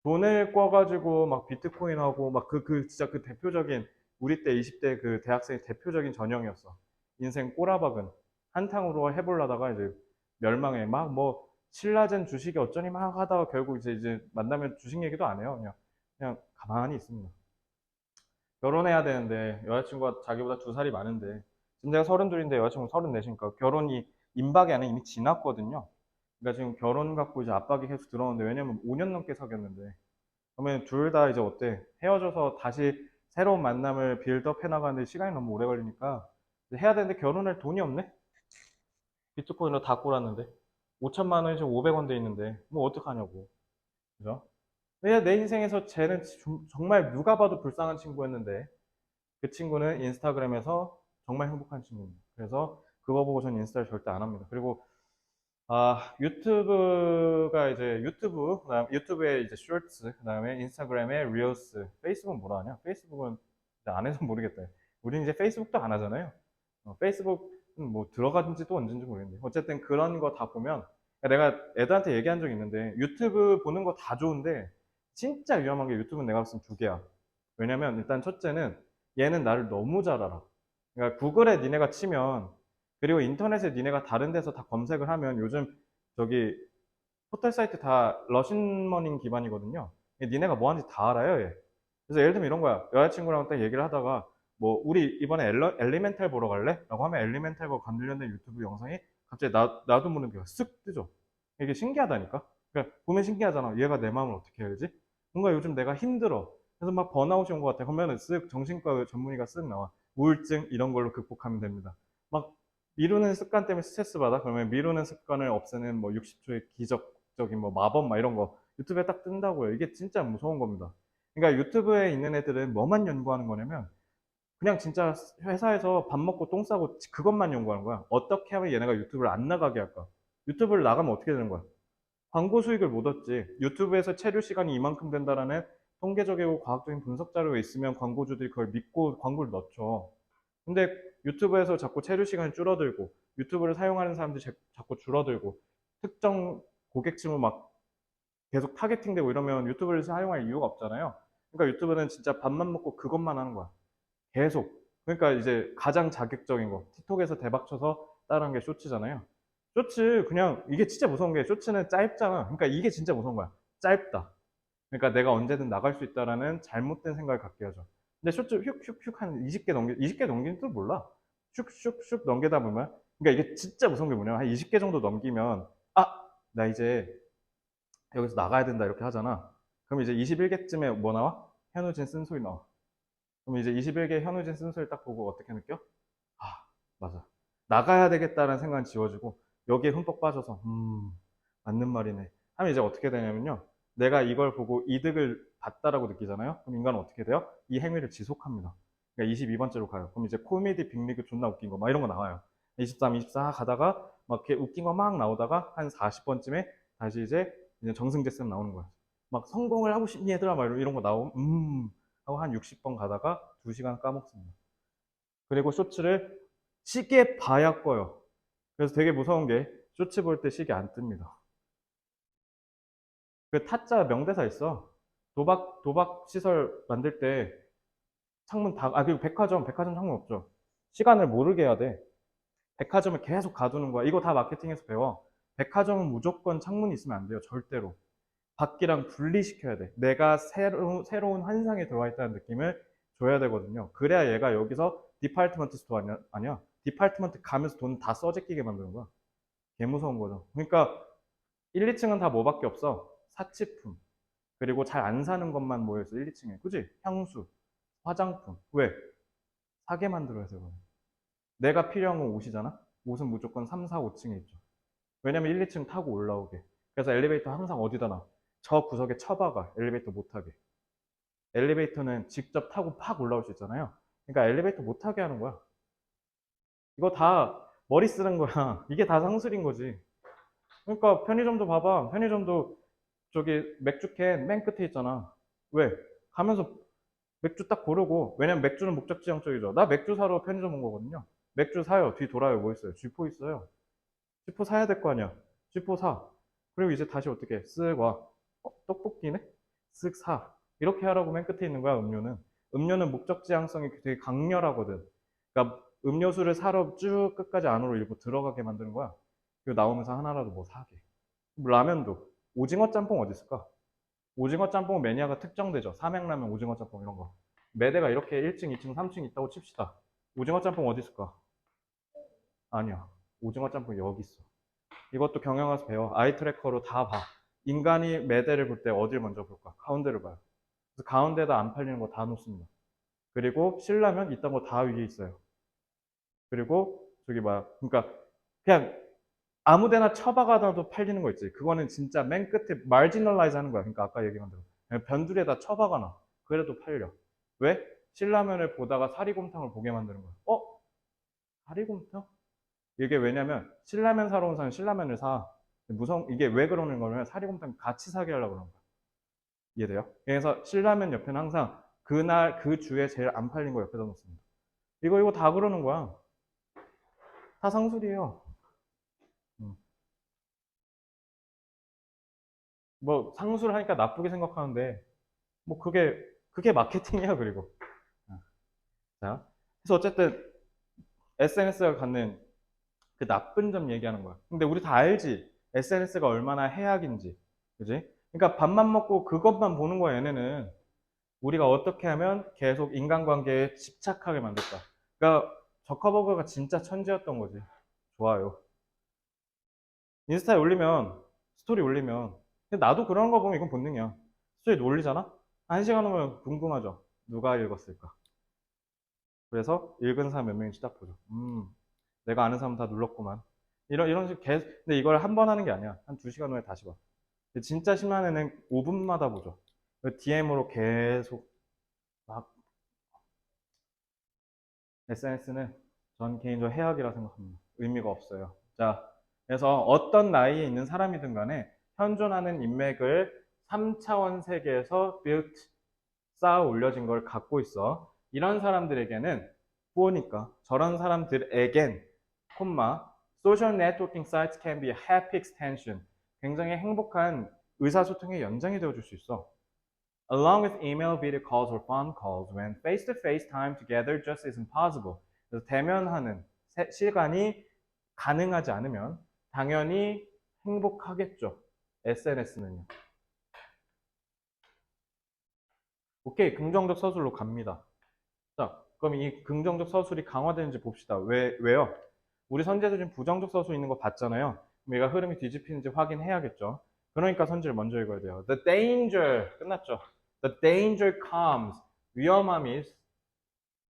돈을 꿔가지고 막 비트코인 하고 막 진짜 그 대표적인 우리 때 20대 그 대학생의 대표적인 전형이었어. 인생 꼬라박은 한탕으로 해보려다가 이제 멸망해. 막 뭐 신라젠 주식이 어쩌니 막 하다가 결국 이제 만나면 주식 얘기도 안 해요. 그냥 가만히 있습니다. 결혼해야 되는데 여자친구가 자기보다 2살이 많은데 지금 제가 32인데 여자친구 34이니까 결혼이 임박이 아니라 이미 지났거든요. 그러니까 지금 결혼 갖고 이제 압박이 계속 들어오는데 왜냐면 5년 넘게 사귀었는데 그러면 둘 다 이제 어때? 헤어져서 다시 새로운 만남을 빌드업 해나가는데 시간이 너무 오래 걸리니까 해야 되는데 결혼할 돈이 없네? 비트코인으로 다 꼬랐는데 5천만 원이 지금 500원 돼 있는데 뭐 어떡하냐고. 그죠? 내 인생에서 쟤는 정말 누가 봐도 불쌍한 친구였는데 그 친구는 인스타그램에서 정말 행복한 친구입니다. 그래서 그거 보고 저는 인스타를 절대 안 합니다. 그리고 유튜브가 이제 그다음 유튜브에 이제 쇼츠, 그다음에 인스타그램에 릴스, 페이스북은 뭐라 하냐? 페이스북은 이제 안 해서 모르겠다. 우리는 이제 페이스북도 안 하잖아요. 페이스북은 뭐 들어간지도 언젠지 모르겠는데 어쨌든 그런 거 다 보면 내가 애들한테 얘기한 적이 있는데 유튜브 보는 거 다 좋은데 진짜 위험한 게 유튜브는 내가 봤을 때 두 개야. 왜냐면 일단 첫째는 얘는 나를 너무 잘 알아. 그러니까 구글에 니네가 치면 그리고 인터넷에 니네가 다른 데서 다 검색을 하면 요즘 저기 포털 사이트 다 러시머닝 기반이거든요. 니네가 뭐 하는지 다 알아요, 얘. 그래서 예를 들면 이런 거야. 여자친구랑 딱 얘기를 하다가 뭐 우리 이번에 엘리멘탈 보러 갈래? 라고 하면 엘리멘탈과 관련된 유튜브 영상이 갑자기 나도 모르게 쓱 뜨죠. 이게 신기하다니까? 그러니까 보면 신기하잖아. 얘가 내 마음을 어떻게 알지? 뭔가 요즘 내가 힘들어. 그래서 막 번아웃이 온 것 같아. 그러면 쓱 정신과 전문의가 쓱 나와. 우울증 이런 걸로 극복하면 됩니다. 막 미루는 습관 때문에 스트레스 받아? 그러면 미루는 습관을 없애는 뭐 60초의 기적적인 뭐 마법 막 이런 거 유튜브에 딱 뜬다고요. 이게 진짜 무서운 겁니다. 그러니까 유튜브에 있는 애들은 뭐만 연구하는 거냐면 그냥 진짜 회사에서 밥 먹고 똥 싸고 그것만 연구하는 거야. 어떻게 하면 얘네가 유튜브를 안 나가게 할까? 유튜브를 나가면 어떻게 되는 거야? 광고 수익을 못 얻지. 유튜브에서 체류 시간이 이만큼 된다라는 통계적이고 과학적인 분석 자료가 있으면 광고주들이 그걸 믿고 광고를 넣죠. 근데 유튜브에서 자꾸 체류 시간이 줄어들고 유튜브를 사용하는 사람들이 자꾸 줄어들고 특정 고객층을 막 계속 타겟팅되고 이러면 유튜브를 사용할 이유가 없잖아요. 그러니까 유튜브는 진짜 밥만 먹고 그것만 하는 거야. 계속. 그러니까 이제 가장 자극적인 거. 틱톡에서 대박 쳐서 따라한 게 쇼츠잖아요. 쇼츠 그냥 이게 진짜 무서운 게 쇼츠는 짧잖아. 그러니까 이게 진짜 무서운 거야. 짧다. 그러니까 내가 언제든 나갈 수 있다라는 잘못된 생각을 갖게 하죠. 근데 쇼츠 휙휙휙 한 20개 20개 넘기는 줄 몰라. 슉슉슉 넘기다 보면 그러니까 이게 진짜 무서운 게 뭐냐면 한 20개 정도 넘기면 나 이제 여기서 나가야 된다 이렇게 하잖아. 그럼 이제 21개쯤에 뭐 나와? 현우진 쓴소리 나와. 그럼 이제 21개 현우진 쓴소리 딱 보고 어떻게 느껴? 아, 맞아. 나가야 되겠다는 생각은 지워지고 여기에 흠뻑 빠져서 맞는 말이네. 하면 이제 어떻게 되냐면요. 내가 이걸 보고 이득을 봤다라고 느끼잖아요. 그럼 인간은 어떻게 돼요? 이 행위를 지속합니다. 그러니까 22번째로 가요. 그럼 이제 코미디 빅리그 존나 웃긴 거 막 이런 거 나와요. 23, 24 가다가 막 이렇게 웃긴 거 막 나오다가 한 40번쯤에 다시 이제 정승재 쌤 나오는 거야. 막 성공을 하고 싶니 얘들아 막 이런 거 나오면 하고 한 60번 가다가 2시간 까먹습니다. 그리고 쇼츠를 시계 봐야 꺼요. 그래서 되게 무서운 게 쇼츠 볼 때 시계 안 뜹니다. 그 타짜 명대사 있어. 도박 시설 만들 때 창문 그리고 백화점 창문 없죠. 시간을 모르게 해야 돼. 백화점을 계속 가두는 거야. 이거 다 마케팅에서 배워. 백화점은 무조건 창문이 있으면 안 돼요. 절대로. 밖이랑 분리시켜야 돼. 내가 새로운 환상에 들어와 있다는 느낌을 줘야 되거든요. 그래야 얘가 여기서 디파트먼트 스토어 아니야. 디파트먼트 가면서 돈 다 써제끼게 만드는 거야. 개 무서운 거죠. 그러니까 1, 2층은 다 뭐밖에 없어? 사치품. 그리고 잘 안 사는 것만 모여있어, 1, 2층에. 그지? 향수, 화장품. 왜? 사게 만들어야 되거든. 내가 필요한 건 옷이잖아? 옷은 무조건 3, 4, 5층에 있죠. 왜냐면 1, 2층 타고 올라오게. 그래서 엘리베이터 항상 어디다 놔? 저 구석에 쳐박아. 엘리베이터 못 타게. 엘리베이터는 직접 타고 팍 올라올 수 있잖아요. 그러니까 엘리베이터 못 타게 하는 거야. 이거 다 머리 쓰는 거야. 이게 다 상술인 거지. 그러니까 편의점도 봐봐. 편의점도 저기 맥주캔 맨 끝에 있잖아. 왜? 가면서 맥주 딱 고르고, 왜냐면 맥주는 목적지향적이죠. 나 맥주 사러 편의점 온 거거든요. 맥주 사요. 뒤 돌아요. 뭐 있어요? 쥐포 있어요. 쥐포 사야 될 거 아니야. 쥐포 사. 그리고 이제 다시 어떻게 쓱 와. 떡볶이네? 쓱 사. 이렇게 하라고 맨 끝에 있는 거야, 음료는. 음료는 목적지향성이 되게 강렬하거든. 그러니까 음료수를 사러 쭉 끝까지 안으로 일부 들어가게 만드는 거야. 그리고 나오면서 하나라도 뭐 사게. 라면도. 오징어 짬뽕 어디 있을까? 오징어 짬뽕 매니아가 특정되죠. 삼양라면, 오징어 짬뽕 이런 거. 매대가 이렇게 1층, 2층, 3층 있다고 칩시다. 오징어 짬뽕 어디 있을까? 아니야. 오징어 짬뽕 여기 있어. 이것도 경영 와서 배워. 아이 트래커로 다 봐. 인간이 매대를 볼 때 어딜 먼저 볼까? 가운데를 봐요. 그래서 가운데다 안 팔리는 거 다 놓습니다. 그리고 신라면 이딴 거 다 위에 있어요. 그리고 저기 뭐야. 그러니까 그냥 아무 데나 처박아놔도 팔리는 거 있지. 그거는 진짜 맨 끝에 마지널라이즈 하는 거야. 그러니까 아까 얘기한 대로. 그냥 변두리에다 처박아놔. 그래도 팔려. 왜? 신라면을 보다가 사리곰탕을 보게 만드는 거야. 사리곰탕? 이게 왜냐면 신라면 사러 온 사람은 신라면을 사. 이게 왜 그러는 거냐면 사리곰탕 같이 사게 하려고 그러는 거야. 이해돼요? 그래서 신라면 옆에는 항상 그날 그 주에 제일 안 팔린 거 옆에다 놓습니다. 이거 다 그러는 거야. 다 상술이에요. 음. 뭐 상술 하니까 나쁘게 생각하는데 뭐 그게 마케팅이야. 그리고 자, 그래서 어쨌든 SNS가 갖는 그 나쁜 점 얘기하는 거야. 근데 우리 다 알지? SNS가 얼마나 해악인지. 그지? 그러니까 밥만 먹고 그것만 보는 거야, 얘네는. 우리가 어떻게 하면 계속 인간관계에 집착하게 만들까? 그러니까 저커버거가 진짜 천재였던 거지. 좋아요. 인스타에 올리면, 스토리 올리면, 근데 나도 그런 거 보면 이건 본능이야. 스토리 올리잖아? 한 시간 후면 궁금하죠? 누가 읽었을까? 그래서 읽은 사람 몇 명인지 딱 보죠. 내가 아는 사람 다 눌렀구만. 이런 식으로 계속, 근데 이걸 한 번 하는 게 아니야. 한 2시간 후에 다시 봐. 근데 진짜 심한 애는 5분마다 보죠. DM으로 계속 막, SNS는 전 개인적으로 해악이라 생각합니다. 의미가 없어요. 자, 그래서 어떤 나이에 있는 사람이든 간에 현존하는 인맥을 3차원 세계에서 built, 쌓아 올려진 걸 갖고 있어. 이런 사람들에게는 부어니까 저런 사람들에겐 콤마 social networking sites can be a happy extension. 굉장히 행복한 의사소통의 연장이 되어줄 수 있어. Along with email, video calls, or phone calls, when face-to-face time together just isn't possible. 그래서 대면하는 시간이 가능하지 않으면 당연히 행복하겠죠. SNS는요. 오케이, 긍정적 서술로 갑니다. 자, 그럼 이 긍정적 서술이 강화되는지 봅시다. 왜요? 우리 선제도 지금 부정적 서술 있는 거 봤잖아요. 그럼 얘가 흐름이 뒤집히는지 확인해야겠죠. 그러니까 선지를 먼저 읽어야 돼요. The danger, 끝났죠. The danger comes, 위험함이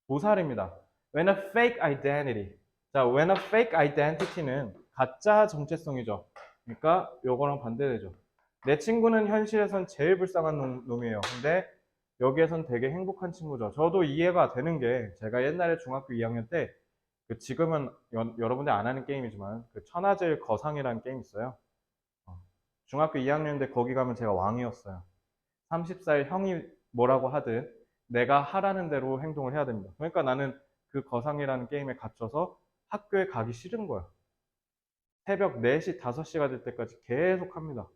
도살입니다. When a fake identity. 자, when a fake identity는 가짜 정체성이죠. 그러니까 요거랑 반대되죠. 내 친구는 현실에선 제일 불쌍한 놈이에요. 근데 여기에선 되게 행복한 친구죠. 저도 이해가 되는 게 제가 옛날에 중학교 2학년 때 지금은 여러분들 안 하는 게임이지만 그 천하제일 거상이라는 게임 있어요. 중학교 2학년 때 거기 가면 제가 왕이었어요. 30살 형이 뭐라고 하든 내가 하라는 대로 행동을 해야 됩니다. 그러니까 나는 그 거상이라는 게임에 갇혀서 학교에 가기 싫은 거야. 새벽 4시, 5시가 될 때까지 계속 합니다.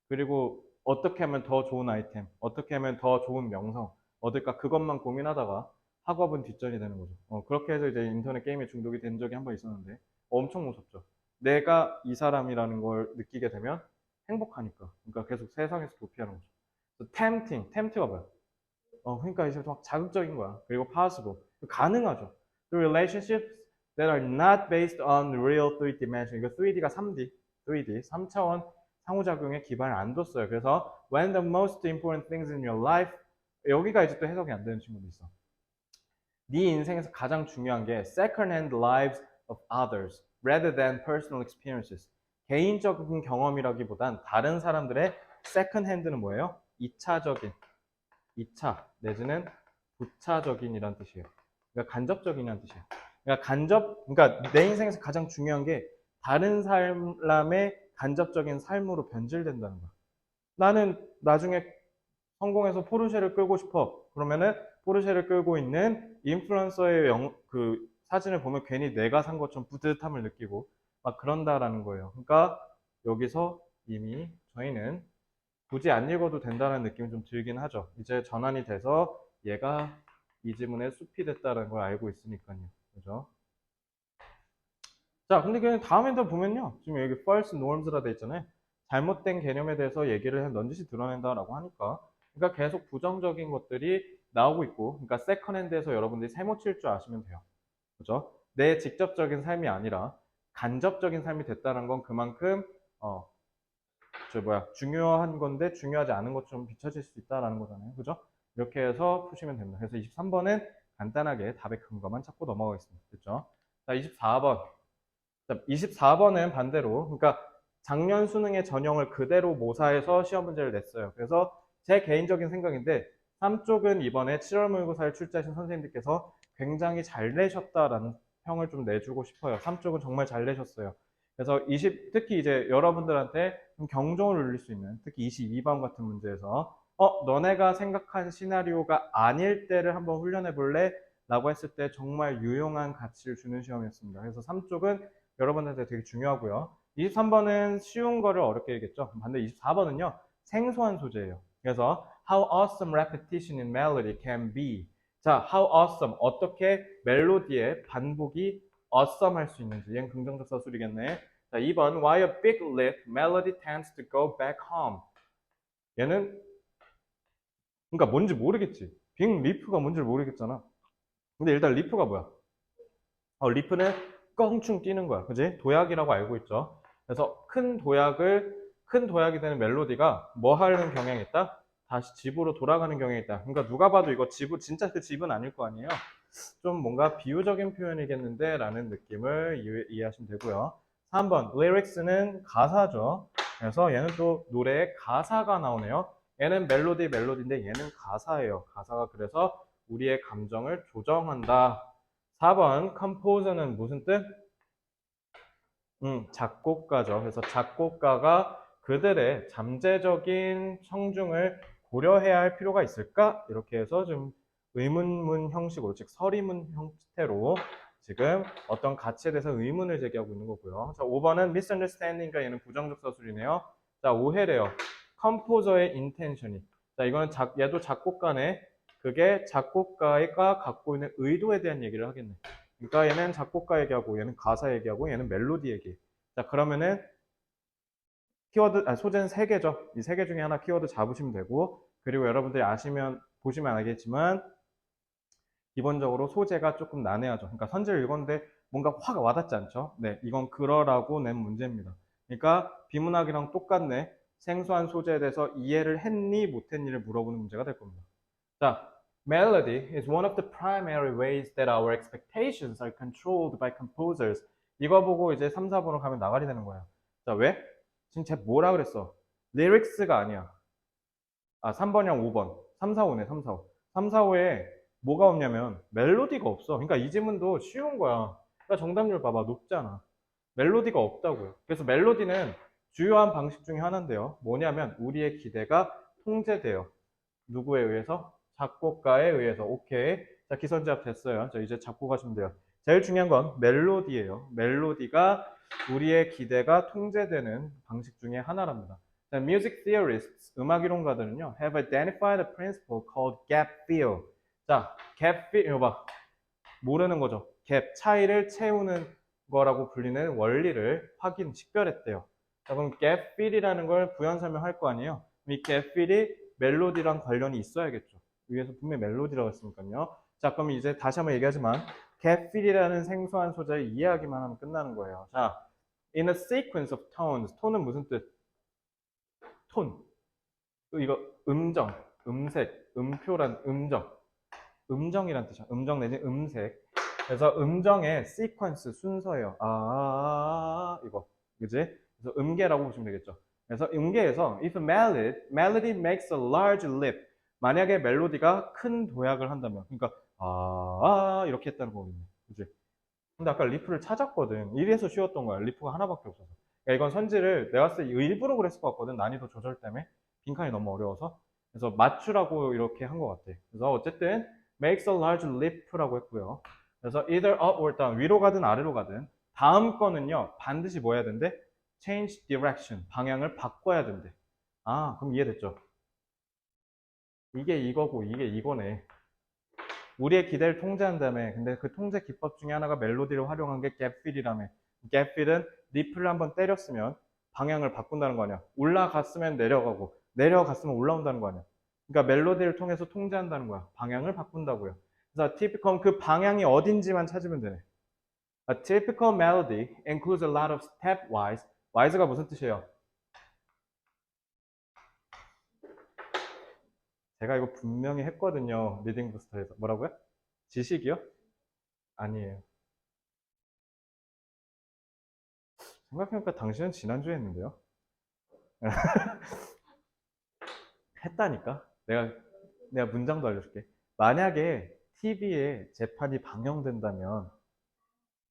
그리고 어떻게 하면 더 좋은 아이템, 어떻게 하면 더 좋은 명성 얻을까 그것만 고민하다가 학업은 뒷전이 되는 거죠. 그렇게 해서 이제 인터넷 게임에 중독이 된 적이 한 번 있었는데 엄청 무섭죠. 내가 이 사람이라는 걸 느끼게 되면 행복하니까. 그러니까 계속 세상에서 도피하는 거죠. tempt가 뭐야? 그러니까 이제 막 자극적인 거야. 그리고 possible, 가능하죠. The relationships that are not based on real 3D dimension. 이거 3D가 3D, 3차원 상호작용에 기반을 안 뒀어요. 그래서 when the most important things in your life, 여기가 이제 또 해석이 안 되는 친구도 있어. 네 인생에서 가장 중요한 게 second-hand lives of others rather than personal experiences. 개인적인 경험이라기보단 다른 사람들의 second-hand는 뭐예요? 2차 내지는 부차적인이란 뜻이에요. 그러니까 간접적인이란 뜻이에요. 그러니까 내 인생에서 가장 중요한 게 다른 사람의 간접적인 삶으로 변질된다는 거야. 나는 나중에 성공해서 포르쉐를 끌고 싶어. 그러면은 포르쉐를 끌고 있는 인플루언서의 그 사진을 보면 괜히 내가 산 것처럼 뿌듯함을 느끼고 막 그런다라는 거예요. 그러니까 여기서 이미 저희는 굳이 안 읽어도 된다는 느낌이 좀 들긴 하죠. 이제 전환이 돼서 얘가 이 지문의 숲이 됐다는 걸 알고 있으니까요. 그죠? 자, 근데 그냥 다음 엔더 보면요. 지금 여기 false norms라 돼 있잖아요. 잘못된 개념에 대해서 얘기를 넌지시 드러낸다라고 하니까. 그러니까 계속 부정적인 것들이 나오고 있고, 그러니까 세컨핸드에서 여러분들이 세모 칠 줄 아시면 돼요. 그죠? 내 직접적인 삶이 아니라 간접적인 삶이 됐다는 건 그만큼 중요한 건데 중요하지 않은 것처럼 비춰질 수 있다라는 거잖아요. 그죠? 이렇게 해서 푸시면 됩니다. 그래서 23번은 간단하게 답의 근거만 찾고 넘어가겠습니다. 됐죠? 자, 24번. 자, 24번은 반대로, 그러니까 작년 수능의 전형을 그대로 모사해서 시험 문제를 냈어요. 그래서 제 개인적인 생각인데 3쪽은 이번에 7월 모의고사를 출제하신 선생님들께서 굉장히 잘 내셨다라는 평을 좀 내주고 싶어요. 3쪽은 정말 잘 내셨어요. 그래서 특히 이제 여러분들한테 좀 경종을 울릴 수 있는, 특히 22번 같은 문제에서 너네가 생각한 시나리오가 아닐 때를 한번 훈련해 볼래? 라고 했을 때 정말 유용한 가치를 주는 시험이었습니다. 그래서 3쪽은 여러분한테 되게 중요하고요. 23번은 쉬운 거를 어렵게 얘기했죠. 반대 24번은요. 생소한 소재예요. 그래서 How awesome repetition in melody can be. 자, how awesome. 어떻게 멜로디의 반복이 awesome 할 수 있는지. 얘는 긍정적 서술이겠네. 자, 2번 Why a big leap melody tends to go back home. 얘는 그러니까 뭔지 모르겠지. 빅 리프가 뭔지를 모르겠잖아. 근데 일단 리프가 뭐야? 리프는 껑충 뛰는 거야. 그지? 도약이라고 알고 있죠. 그래서 큰 도약이 되는 멜로디가 뭐 하는 경향이 있다? 다시 집으로 돌아가는 경향이 있다. 그러니까 누가 봐도 이거 진짜 그 집은 아닐 거 아니에요? 좀 뭔가 비유적인 표현이겠는데 라는 느낌을 이해하시면 되고요. 3번, lyrics는 가사죠. 그래서 얘는 또 노래에 가사가 나오네요. 얘는 멜로디인데 얘는 가사예요. 가사가 그래서 우리의 감정을 조정한다. 4번 composer는 무슨 뜻? 작곡가죠. 그래서 작곡가가 그들의 잠재적인 청중을 고려해야 할 필요가 있을까? 이렇게 해서 좀 의문문 형식으로, 즉 서리문 형태로 지금 어떤 가치에 대해서 의문을 제기하고 있는 거고요. 자, 5번은 misunderstanding과 얘는 부정적 서술이네요. 자, 오해래요. 컴포저의 intention이. 자, 이거는 얘도 작곡가네. 그게 작곡가가 갖고 있는 의도에 대한 얘기를 하겠네. 그러니까 얘는 작곡가 얘기하고 얘는 가사 얘기하고 얘는 멜로디 얘기. 자, 그러면은 소재는 3개죠. 이 3개 중에 하나 키워드 잡으시면 되고, 그리고 여러분들이 보시면 알겠지만 기본적으로 소재가 조금 난해하죠. 그러니까 선지를 읽었는데 뭔가 확 와닿지 않죠. 네, 이건 그러라고 낸 문제입니다. 그러니까 비문학이랑 똑같네. 생소한 소재에 대해서 이해를 했니 못했니를 물어보는 문제가 될 겁니다. 자, melody is one of the primary ways that our expectations are controlled by composers. 이거 보고 이제 3, 4번으로 가면 나가리 되는 거예요. 자, 왜? 지금 쟤 뭐라 그랬어? lyrics가 아니야. 3번이랑 5번. 3, 4, 5네, 3, 4, 5. 3, 4, 5에 뭐가 없냐면 멜로디가 없어. 그러니까 이 지문도 쉬운 거야. 그러니까 정답률 봐봐. 높잖아. 멜로디가 없다고요. 그래서 멜로디는 주요한 방식 중에 하나인데요. 뭐냐면 우리의 기대가 통제돼요. 누구에 의해서? 작곡가에 의해서. 오케이. 자, 기선제압 됐어요. 자, 이제 작곡하시면 돼요. 제일 중요한 건 멜로디예요. 멜로디가 우리의 기대가 통제되는 방식 중에 하나랍니다. 자, music theorists, 음악 이론가들은요, have identified a principle called gap fill. 자, gap fill, 이거 봐. 모르는 거죠. 갭, 차이를 채우는 거라고 불리는 원리를 식별했대요. 자, 그럼 gap fill이라는 걸 부연 설명할 거 아니에요? 이 gap fill이 멜로디랑 관련이 있어야겠죠. 위에서 분명히 멜로디라고 했으니까요. 자, 그럼 이제 다시 한번 얘기하지만 gap fill이라는 생소한 소재를 이해하기만 하면 끝나는 거예요. 자, in a sequence of tones. 톤은 무슨 뜻? 톤. 이거 음정, 음색, 음표란 음정. 음정이란 뜻이야. 음정 내지 음색. 그래서 음정의 시퀀스 순서예요. 이거. 그지? 그래서 음계라고 보시면 되겠죠. 그래서 음계에서 if melody makes a large leap. 만약에 멜로디가 큰 도약을 한다면, 그러니까 이렇게 했다는 거거든요. 그지? 근데 아까 리프를 찾았거든. 이래서 쉬웠던 거야. 리프가 하나밖에 없어서. 그러니까 이건 선지를 내가 봤을 때 일부러 그랬을 것 같거든. 난이도 조절 때문에. 빈칸이 너무 어려워서. 그래서 맞추라고 이렇게 한 것 같아. 그래서 어쨌든 makes a large leap라고 했고요. 그래서 either up or down, 위로 가든 아래로 가든 다음 거는요, 반드시 뭐 해야 된대? change direction, 방향을 바꿔야 된대. 그럼 이해됐죠? 이게 이거고 이게 이거네. 우리의 기대를 통제한 다음에, 근데 그 통제 기법 중에 하나가 멜로디를 활용한 게 갭필이라며. 갭필은 리프를 한번 때렸으면 방향을 바꾼다는 거 아니야. 올라갔으면 내려가고 내려갔으면 올라온다는 거 아니야. 그러니까 멜로디를 통해서 통제한다는 거야. 방향을 바꾼다고요. 그래서 typical, 그 방향이 어딘지만 찾으면 되네. A typical melody includes a lot of stepwise. wise가 무슨 뜻이에요? 제가 이거 분명히 했거든요. 리딩 부스터에서. 뭐라고요? 지식이요? 아니에요. 생각해보니까 당신은 지난주에 했는데요. 했다니까? 내가 문장도 알려줄게. 만약에 TV에 재판이 방영된다면,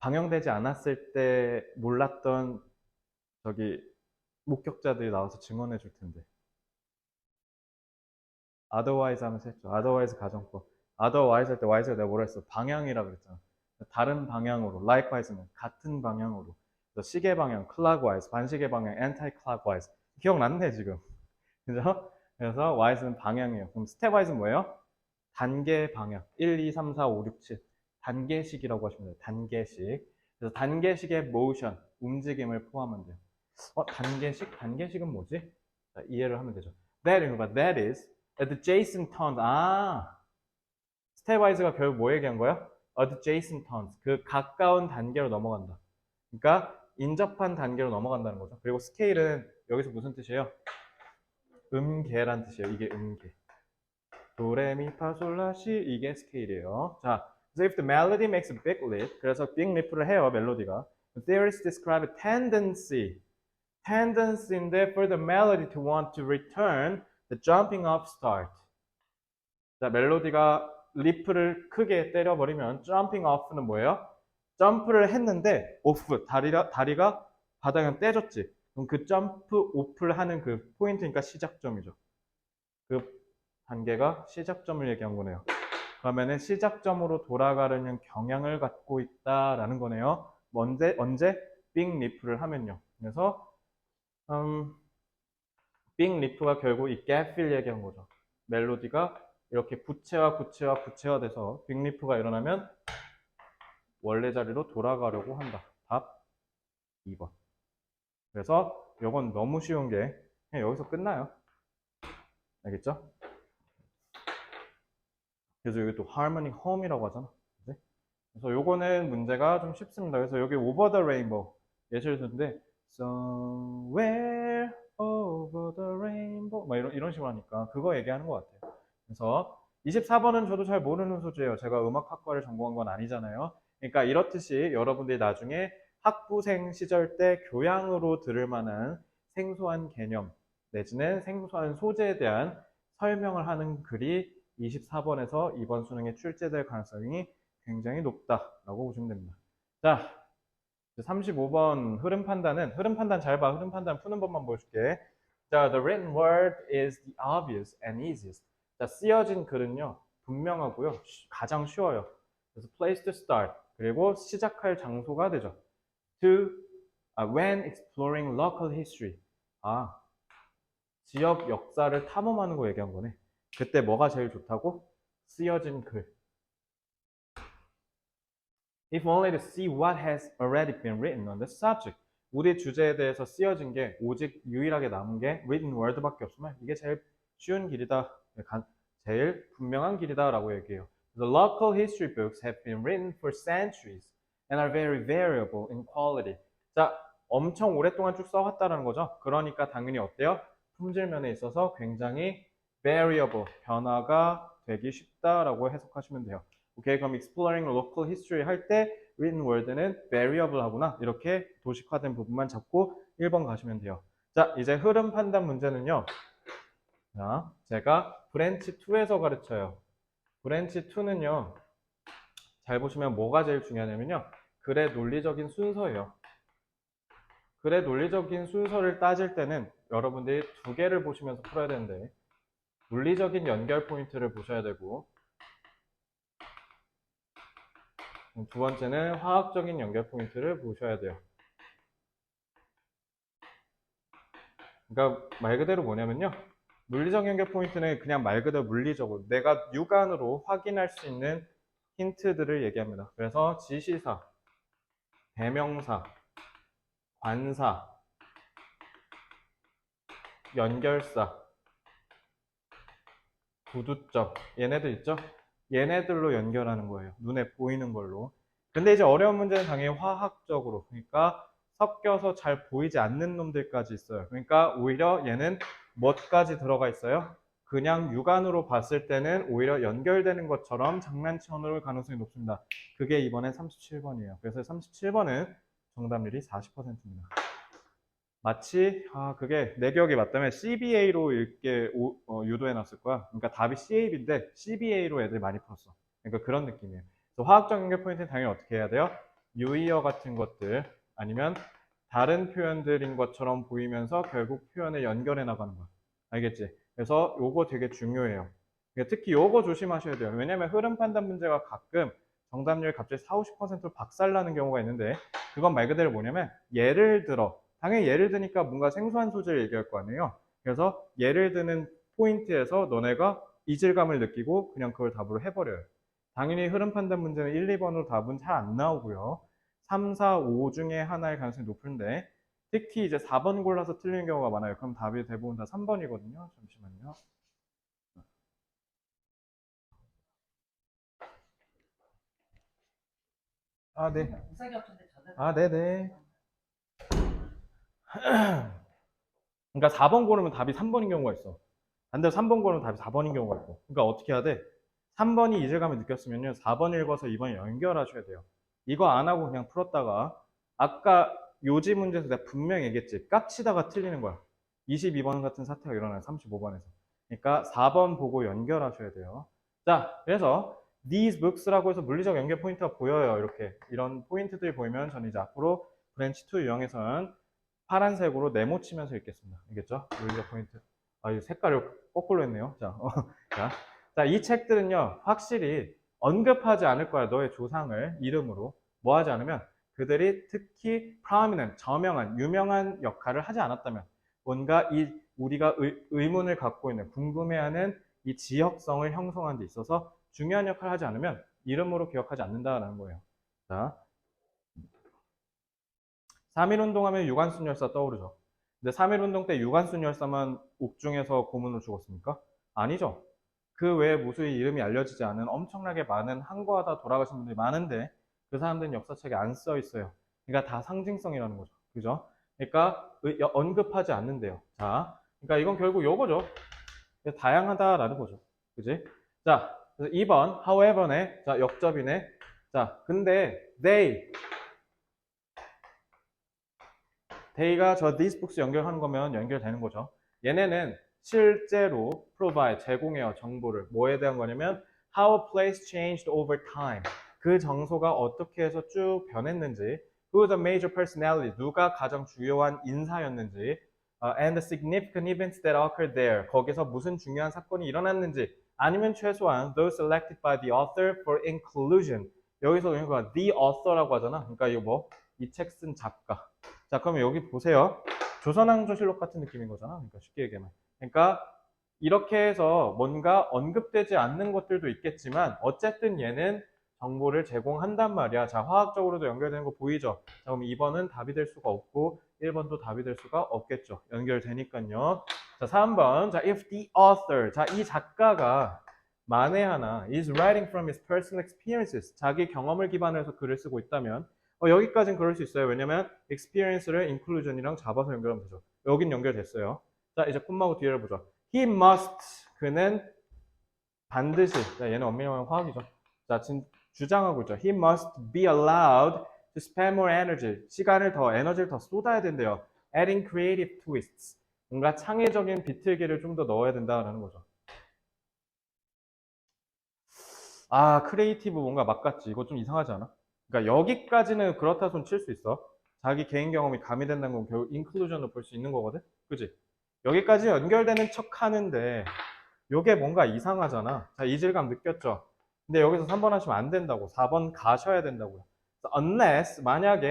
방영되지 않았을 때 몰랐던 저기 목격자들이 나와서 증언해 줄 텐데. otherwise 하면서 했죠. otherwise 가정법. otherwise 할 때 wise가 내가 뭐라 했어? 방향이라 그랬잖아. 다른 방향으로. likewise는 같은 방향으로. 그래서 시계 방향, clockwise, 반시계 방향, anti-clockwise. 기억났네 지금. 그죠? 그래서 wise는 방향이에요. 그럼 stepwise는 뭐예요? 단계 방향. 1, 2, 3, 4, 5, 6, 7. 단계식이라고 하시면 돼요. 단계식. 그래서 단계식의 motion, 움직임을 포함하면 돼요. 단계식? 단계식은 뭐지? 자, 이해를 하면 되죠. that is adjacent turns. stepwise가 결국 뭐 얘기한 거야? adjacent turns. 그 가까운 단계로 넘어간다. 그러니까 인접한 단계로 넘어간다는 거죠. 그리고 스케일은 여기서 무슨 뜻이에요? 음계란 뜻이에요. 이게 음계. 도레미파솔라시 이게 스케일이에요. 자, so if the melody makes a big leap, 그래서 big leap를 해요 멜로디가. Theorists describe a tendency인데 for the melody to want to return the jumping off start. 자, 멜로디가 리프를 크게 때려버리면 jumping off는 뭐예요? 점프를 했는데 off 다리가 바닥에 떼졌지. 그럼 그 점프 off를 하는 그 포인트니까 시작점이죠. 그 단계가 시작점을 얘기한 거네요. 그러면은 시작점으로 돌아가려는 경향을 갖고 있다라는 거네요. 언제 빅 리프를 하면요. 그래서 빅 리프가 결국 이 갭필 얘기한 거죠. 멜로디가 이렇게 구체화 돼서 빅 리프가 일어나면 원래 자리로 돌아가려고 한다. 답 2번. 그래서 이건 너무 쉬운 게 그냥 여기서 끝나요. 알겠죠? 그래서 여기 또 harmonic home이라고 하잖아. 그치? 그래서 요거는 문제가 좀 쉽습니다. 그래서 여기 over the rainbow 예시를 드는데 somewhere over the rainbow 막 이런 식으로 하니까 그거 얘기하는 것 같아요. 그래서 24번은 저도 잘 모르는 소재예요. 제가 음악학과를 전공한 건 아니잖아요. 그러니까 이렇듯이 여러분들이 나중에 학부생 시절 때 교양으로 들을 만한 생소한 개념 내지는 생소한 소재에 대한 설명을 하는 글이 24번에서 이번 수능에 출제될 가능성이 굉장히 높다라고 보시면 됩니다. 자, 35번 흐름 판단 잘 봐. 흐름 판단 푸는 법만 보여줄게. 자, the written word is the obvious and easiest. 자, 쓰여진 글은요, 분명하고요, 가장 쉬워요. 그래서 place to start. 그리고 시작할 장소가 되죠. when exploring local history. 지역 역사를 탐험하는 거 얘기한 거네. 그때 뭐가 제일 좋다고? 쓰여진 글. If only to see what has already been written on the subject. 우리 주제에 대해서 쓰여진 게 오직 유일하게 남은 게 written word밖에 없으면 이게 제일 쉬운 길이다. 제일 분명한 길이다라고 얘기해요. The local history books have been written for centuries and are very variable in quality. 자, 엄청 오랫동안 쭉 써왔다는 거죠. 그러니까 당연히 어때요? 품질 면에 있어서 굉장히 variable, 변화가 되기 쉽다라고 해석하시면 돼요. 오케이, 그럼 exploring local history 할 때 written word는 variable 하구나. 이렇게 도식화된 부분만 잡고 1번 가시면 돼요. 자, 이제 흐름 판단 문제는요. 자, 제가 브랜치 2에서 가르쳐요. 브랜치 2는요. 잘 보시면 뭐가 제일 중요하냐면요. 글의 논리적인 순서예요. 글의 논리적인 순서를 따질 때는 여러분들이 두 개를 보시면서 풀어야 되는데 논리적인 연결 포인트를 보셔야 되고 두 번째는 화학적인 연결 포인트를 보셔야 돼요. 그러니까 말 그대로 뭐냐면요. 물리적 연결 포인트는 그냥 말 그대로 물리적으로 내가 육안으로 확인할 수 있는 힌트들을 얘기합니다. 그래서 지시사, 대명사, 관사, 연결사, 구두점 얘네들 있죠? 얘네들로 연결하는 거예요. 눈에 보이는 걸로. 근데 이제 어려운 문제는 당연히 화학적으로, 그러니까 섞여서 잘 보이지 않는 놈들까지 있어요. 그러니까 오히려 얘는 뭐까지 들어가 있어요? 그냥 육안으로 봤을 때는 오히려 연결되는 것처럼 장난쳐 놓을 가능성이 높습니다. 그게 이번엔 37번이에요. 그래서 37번은 정답률이 40%입니다. 마치 그게 내 기억이 맞다면 CBA로 읽게 유도해 놨을 거야. 그러니까 답이 CAB인데 CBA로 애들 많이 풀었어. 그러니까 그런 느낌이에요. 그래서 화학적 연결 포인트는 당연히 어떻게 해야 돼요? 유의어 같은 것들 아니면 다른 표현들인 것처럼 보이면서 결국 표현을 연결해 나가는 거야. 알겠지? 그래서 요거 되게 중요해요. 그러니까 특히 요거 조심하셔야 돼요. 왜냐면 흐름 판단 문제가 가끔 정답률 갑자기 4, 50%로 박살나는 경우가 있는데 그건 말 그대로 뭐냐면 예를 들어 당연히 예를 드니까 뭔가 생소한 소재를 얘기할 거 아니에요. 그래서 예를 드는 포인트에서 너네가 이질감을 느끼고 그냥 그걸 답으로 해버려요. 당연히 흐름 판단 문제는 1, 2번으로 답은 잘 안 나오고요. 3, 4, 5 중에 하나의 가능성이 높은데 특히 이제 4번 골라서 틀리는 경우가 많아요. 그럼 답이 대부분 다 3번이거든요. 잠시만요. 아, 네. 아, 네네. 그러니까 4번 고르면 답이 3번인 경우가 있어. 반대로 3번 고르면 답이 4번인 경우가 있고. 그러니까 어떻게 해야 돼? 3번이 이질감을 느꼈으면요. 4번 읽어서 2번 연결하셔야 돼요. 이거 안 하고 그냥 풀었다가 아까 요지 문제에서 내가 분명히 얘기했지. 깝치다가 틀리는 거야. 22번 같은 사태가 일어나요. 35번에서. 그러니까 4번 보고 연결하셔야 돼요. 자, 그래서 these books라고 해서 물리적 연결 포인트가 보여요. 이렇게 이런 포인트들이 보이면 저는 이제 앞으로 브랜치 2 유형에서는 파란색으로 네모치면서 읽겠습니다. 알겠죠? 물리적 포인트. 아, 이 색깔을 거꾸로 했네요. 자, 자, 이 책들은요, 확실히 언급하지 않을 거야. 너의 조상을 이름으로. 뭐 하지 않으면 그들이 특히 prominent, 저명한, 유명한 역할을 하지 않았다면 뭔가 우리가 의문을 갖고 있는, 궁금해하는 이 지역성을 형성하는 데 있어서 중요한 역할을 하지 않으면 이름으로 기억하지 않는다라는 거예요. 자, 3.1운동 하면 유관순열사 떠오르죠. 근데 3.1운동 때 유관순열사만 옥중에서 고문으로 죽었습니까? 아니죠. 그 외에 무수히 이름이 알려지지 않은 엄청나게 많은 항거하다 돌아가신 분들이 많은데 그 사람들은 역사책에 안 써 있어요. 그러니까 다 상징성이라는 거죠. 그죠? 그러니까 언급하지 않는데요. 자, 그러니까 이건 결국 요거죠. 다양하다라는 거죠. 그지? 자, 2번 however네. 자, 역접이네. 자, 근데 they가 저 these books 연결하는 거면 연결되는 거죠. 얘네는 실제로 provide, 제공해요. 정보를. 뭐에 대한 거냐면 how a place changed over time. 그 장소가 어떻게 해서 쭉 변했는지, who the major personality, 누가 가장 주요한 인사였는지, and the significant events that occurred there. 거기서 무슨 중요한 사건이 일어났는지, 아니면 최소한 those selected by the author for inclusion. 여기서 그러니까 the author라고 하잖아. 그러니까 이거 뭐? 이 책 쓴 작가. 자, 그러면 여기 보세요. 조선왕조실록 같은 느낌인 거잖아. 그러니까 쉽게 얘기하면. 그러니까 이렇게 해서 뭔가 언급되지 않는 것들도 있겠지만 어쨌든 얘는 정보를 제공한단 말이야. 자, 화학적으로도 연결되는 거 보이죠? 자, 그럼 2번은 답이 될 수가 없고 1번도 답이 될 수가 없겠죠. 연결되니까요. 자, 3번. 자, if the author. 자, 이 작가가 만에 하나 is writing from his personal experiences. 자기 경험을 기반으로 해서 글을 쓰고 있다면 여기까지는 그럴 수 있어요. 왜냐면 experience를 inclusion이랑 잡아서 연결하면 되죠. 여긴 연결됐어요. 자, 이제 콤마고 뒤를 보죠. He must. 그는 반드시. 자, 얘는 엄밀히 말하면 화학이죠. 자, 지금 주장하고 있죠. He must be allowed to spend more energy. 에너지를 더 쏟아야 된대요. Adding creative twists. 뭔가 창의적인 비틀기를 좀 더 넣어야 된다는 거죠. 아, 크리에이티브 뭔가 막 같지. 이거 좀 이상하지 않아? 그러니까 여기까지는 그렇다 손 칠 수 있어. 자기 개인 경험이 가미된다는 건 결국 인클루전으로 볼 수 있는 거거든? 그지? 여기까지 연결되는 척 하는데 요게 뭔가 이상하잖아. 자, 이질감 느꼈죠? 근데 여기서 3번 하시면 안 된다고. 4번 가셔야 된다고요. Unless, 만약에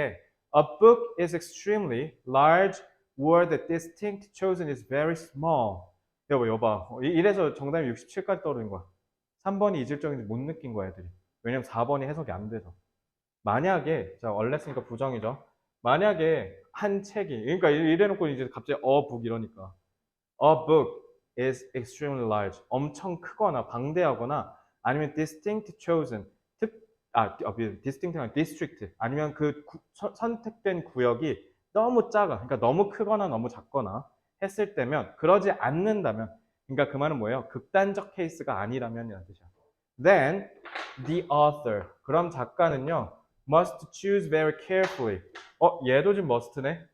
a book is extremely large or the distinct chosen is very small. 여봐. 이래서 정답이 67까지 떨어진 거야. 3번이 이질적인지 못 느낀 거야, 애들이. 왜냐면 4번이 해석이 안 돼서. 만약에, 자, unless니까 부정이죠. 만약에 한 책이, 그러니까 이래놓고 이제 갑자기 a book 이러니까. A book is extremely large. 엄청 크거나 방대하거나 아니면 distinct chosen. distinct가 district. 아니면 그 선택된 구역이 너무 작아. 그러니까 너무 크거나 너무 작거나 했을 때면 그러지 않는다면 그러니까 그 말은 뭐예요? 극단적 케이스가 아니라면이라는 뜻이야. Then the author. 그럼 작가는요. must choose very carefully. 얘도 지금 must네.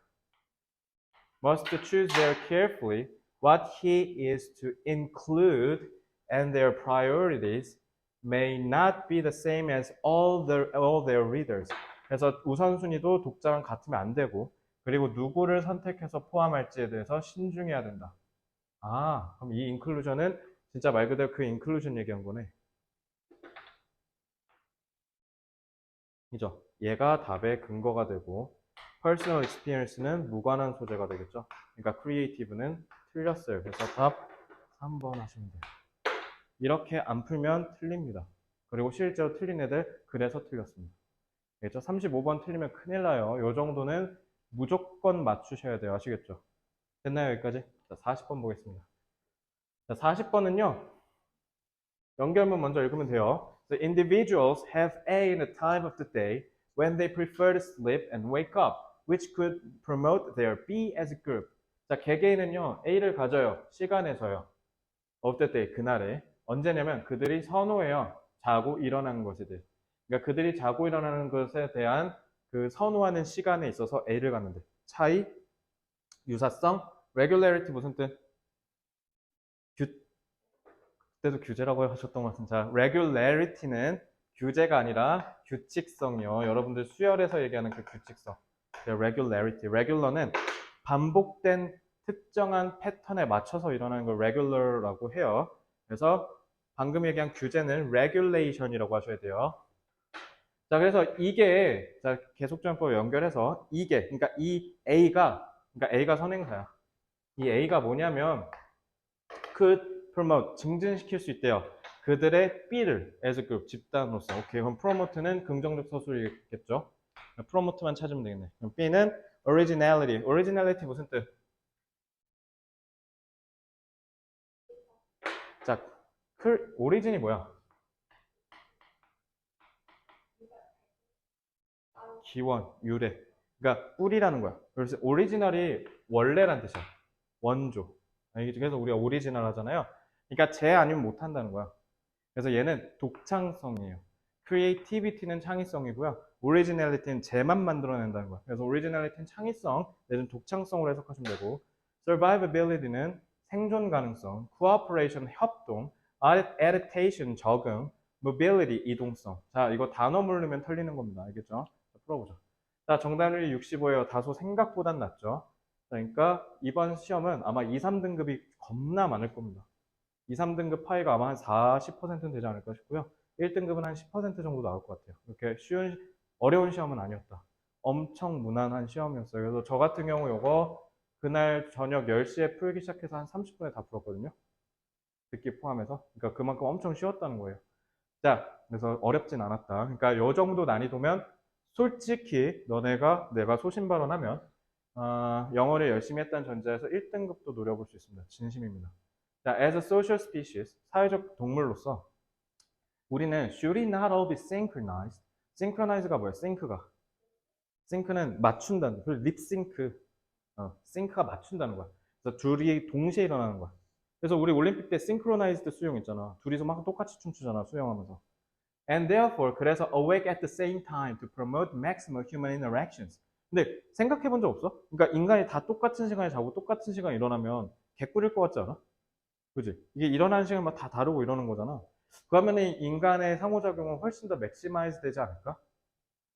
must choose very carefully what he is to include and their priorities may not be the same as all their readers. 그래서 우선순위도 독자랑 같으면 안 되고 그리고 누구를 선택해서 포함할지에 대해서 신중해야 된다. 아, 그럼 이 inclusion은 진짜 말 그대로 그 inclusion 얘기한 거네. 그죠? 얘가 답의 근거가 되고 personal experience는 무관한 소재가 되겠죠. 그러니까 creative는 틀렸어요. 그래서 답 3번 하시면 돼요. 이렇게 안 풀면 틀립니다. 그리고 실제로 틀린 애들 그래서 틀렸습니다. 알겠죠? 35번 틀리면 큰일 나요. 요 정도는 무조건 맞추셔야 돼요. 아시겠죠? 됐나요? 여기까지? 자, 40번 보겠습니다. 자, 40번은요. 연결문 먼저 읽으면 돼요. The individuals have A in the time of the day when they prefer to sleep and wake up, which could promote their B as a group. 자, 개개인은요, A를 가져요. 시간에서요. of the day, 그날에. 언제냐면 그들이 선호해요. 자고 일어나는 것에 대해. 그러니까 그들이 자고 일어나는 것에 대한 그 선호하는 시간에 있어서 A를 갖는데. 차이, 유사성, regularity 무슨 뜻? 그때도 규제라고 하셨던 것 같은데, 자, regularity는 규제가 아니라 규칙성이요. 여러분들 수열에서 얘기하는 그 규칙성. regularity. regular는 반복된 특정한 패턴에 맞춰서 일어나는 걸 regular라고 해요. 그래서 방금 얘기한 규제는 regulation이라고 하셔야 돼요. 자, 그래서 이게, 자, 계속전법 연결해서 이게, 그러니까 이 A가, 그러니까 A가 선행사야. 이 A가 뭐냐면, could promote, 증진시킬 수 있대요. 그들의 B를 as a group, 집단으로서. 오케이, 그럼 promote는 긍정적 서술이겠죠? promote만 찾으면 되겠네. 그럼 B는 originality. originality 무슨 뜻? 자, 오리진이 뭐야? 기원, 유래. 그러니까 뿌리라는 거야. 그래서 오리지널이 원래란 뜻이야. 원조. 그래서 우리가 오리지널 하잖아요. 그러니까 쟤 아니면 못 한다는 거야. 그래서 얘는 독창성이에요. creativity는 창의성이고요. originality는 쟤만 만들어낸다는 거야. 그래서 originality는 창의성, 내지는 독창성으로 해석하시면 되고, survivability는 생존 가능성, cooperation 협동, adaptation 적응, mobility 이동성. 자, 이거 단어 모르면 털리는 겁니다. 알겠죠? 자, 풀어보자. 자, 정답률이 65예요. 다소 생각보단 낮죠. 그러니까 이번 시험은 아마 2, 3등급이 겁나 많을 겁니다. 2, 3등급 파이가 아마 한 40%는 되지 않을까 싶고요. 1등급은 한 10% 정도 나올 것 같아요. 이렇게 어려운 시험은 아니었다. 엄청 무난한 시험이었어요. 그래서 저 같은 경우 요거 그날 저녁 10시에 풀기 시작해서 한 30분에 다 풀었거든요. 듣기 포함해서. 그러니까 그만큼 엄청 쉬웠다는 거예요. 자, 그래서 어렵진 않았다. 그러니까 요 정도 난이도면 솔직히 너네가 내가 소신발언하면 영어를 열심히 했다는 전제에서 1등급도 노려볼 수 있습니다. 진심입니다. 자, as a social species, 사회적 동물로서 우리는 should it not all be synchronized? synchronize가 뭐야? sync는 맞춘다는 거야. 립싱크. sync가 맞춘다는 거야. 그래서 둘이 동시에 일어나는 거야. 그래서 우리 올림픽 때 synchronized 수영 있잖아. 둘이서 막 똑같이 춤추잖아. 수영하면서. And therefore, 그래서 awake at the same time to promote maximum human interactions. 근데 생각해 본 적 없어? 그러니까 인간이 다 똑같은 시간에 자고 똑같은 시간에 일어나면 개꿀일 것 같지 않아? 그지? 이게 일어나는 시간만 다 다르고 이러는 거잖아. 그러면 인간의 상호작용은 훨씬 더 맥시마이즈 되지 않을까?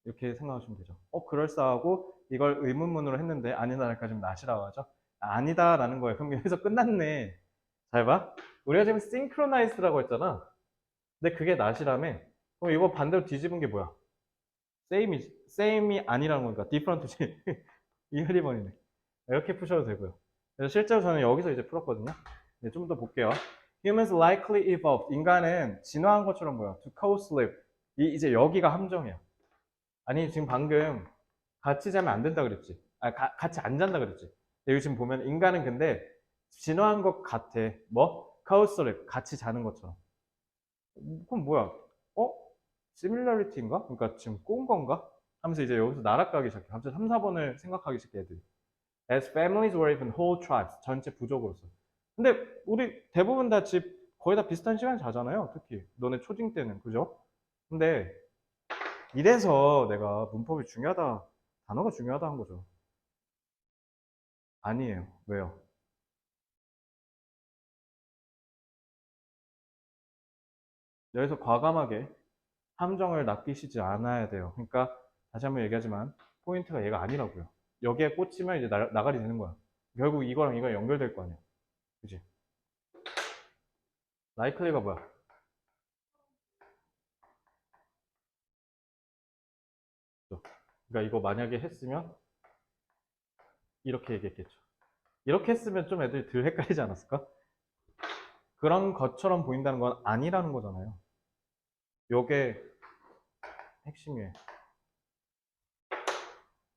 이렇게 생각하시면 되죠. 그럴싸하고 이걸 의문문으로 했는데 아니다랄까 좀 나시라고 하죠. 아니다라는 거예요. 그럼 여기서 끝났네. 잘 봐. 우리가 지금 싱크로나이즈라고 했잖아. 근데 그게 나시라며. 그럼 이거 반대로 뒤집은 게 뭐야? same이 아니라는 거니까 different지. 이 흐리번이네. 이렇게 푸셔도 되고요. 그래서 실제로 저는 여기서 이제 풀었거든요. 네, 좀 더 볼게요. Humans likely evolved. 인간은 진화한 것처럼 보여. To co-sleep. 이제 여기가 함정이야. 아니, 지금 방금 같이 자면 안 된다 그랬지. 같이 안 잔다 그랬지. 여기 지금 보면 인간은 근데 진화한 것 같아. 뭐? co-sleep. 같이 자는 것처럼. 그럼 뭐야? similarity인가? 그러니까 지금 꼰 건가? 하면서 이제 여기서 나락가기 시작해. 갑자기 3, 4번을 생각하기 시작해, 애들이. As families or even whole tribes. 전체 부족으로서. 근데 우리 대부분 다 집 거의 다 비슷한 시간에 자잖아요. 특히 너네 초딩 때는. 그죠? 근데 이래서 내가 문법이 중요하다, 단어가 중요하다 한 거죠. 아니에요. 왜요? 여기서 과감하게 함정을 낚이시지 않아야 돼요. 그러니까 다시 한번 얘기하지만 포인트가 얘가 아니라고요. 여기에 꽂히면 이제 나가리 되는 거야. 결국 이거랑 이거 연결될 거 아니야. 그지? likely가 뭐야? 그러니까 이거 만약에 했으면 이렇게 얘기했겠죠. 이렇게 했으면 좀 애들이 덜 헷갈리지 않았을까? 그런 것처럼 보인다는 건 아니라는 거잖아요. 요게 핵심이에요.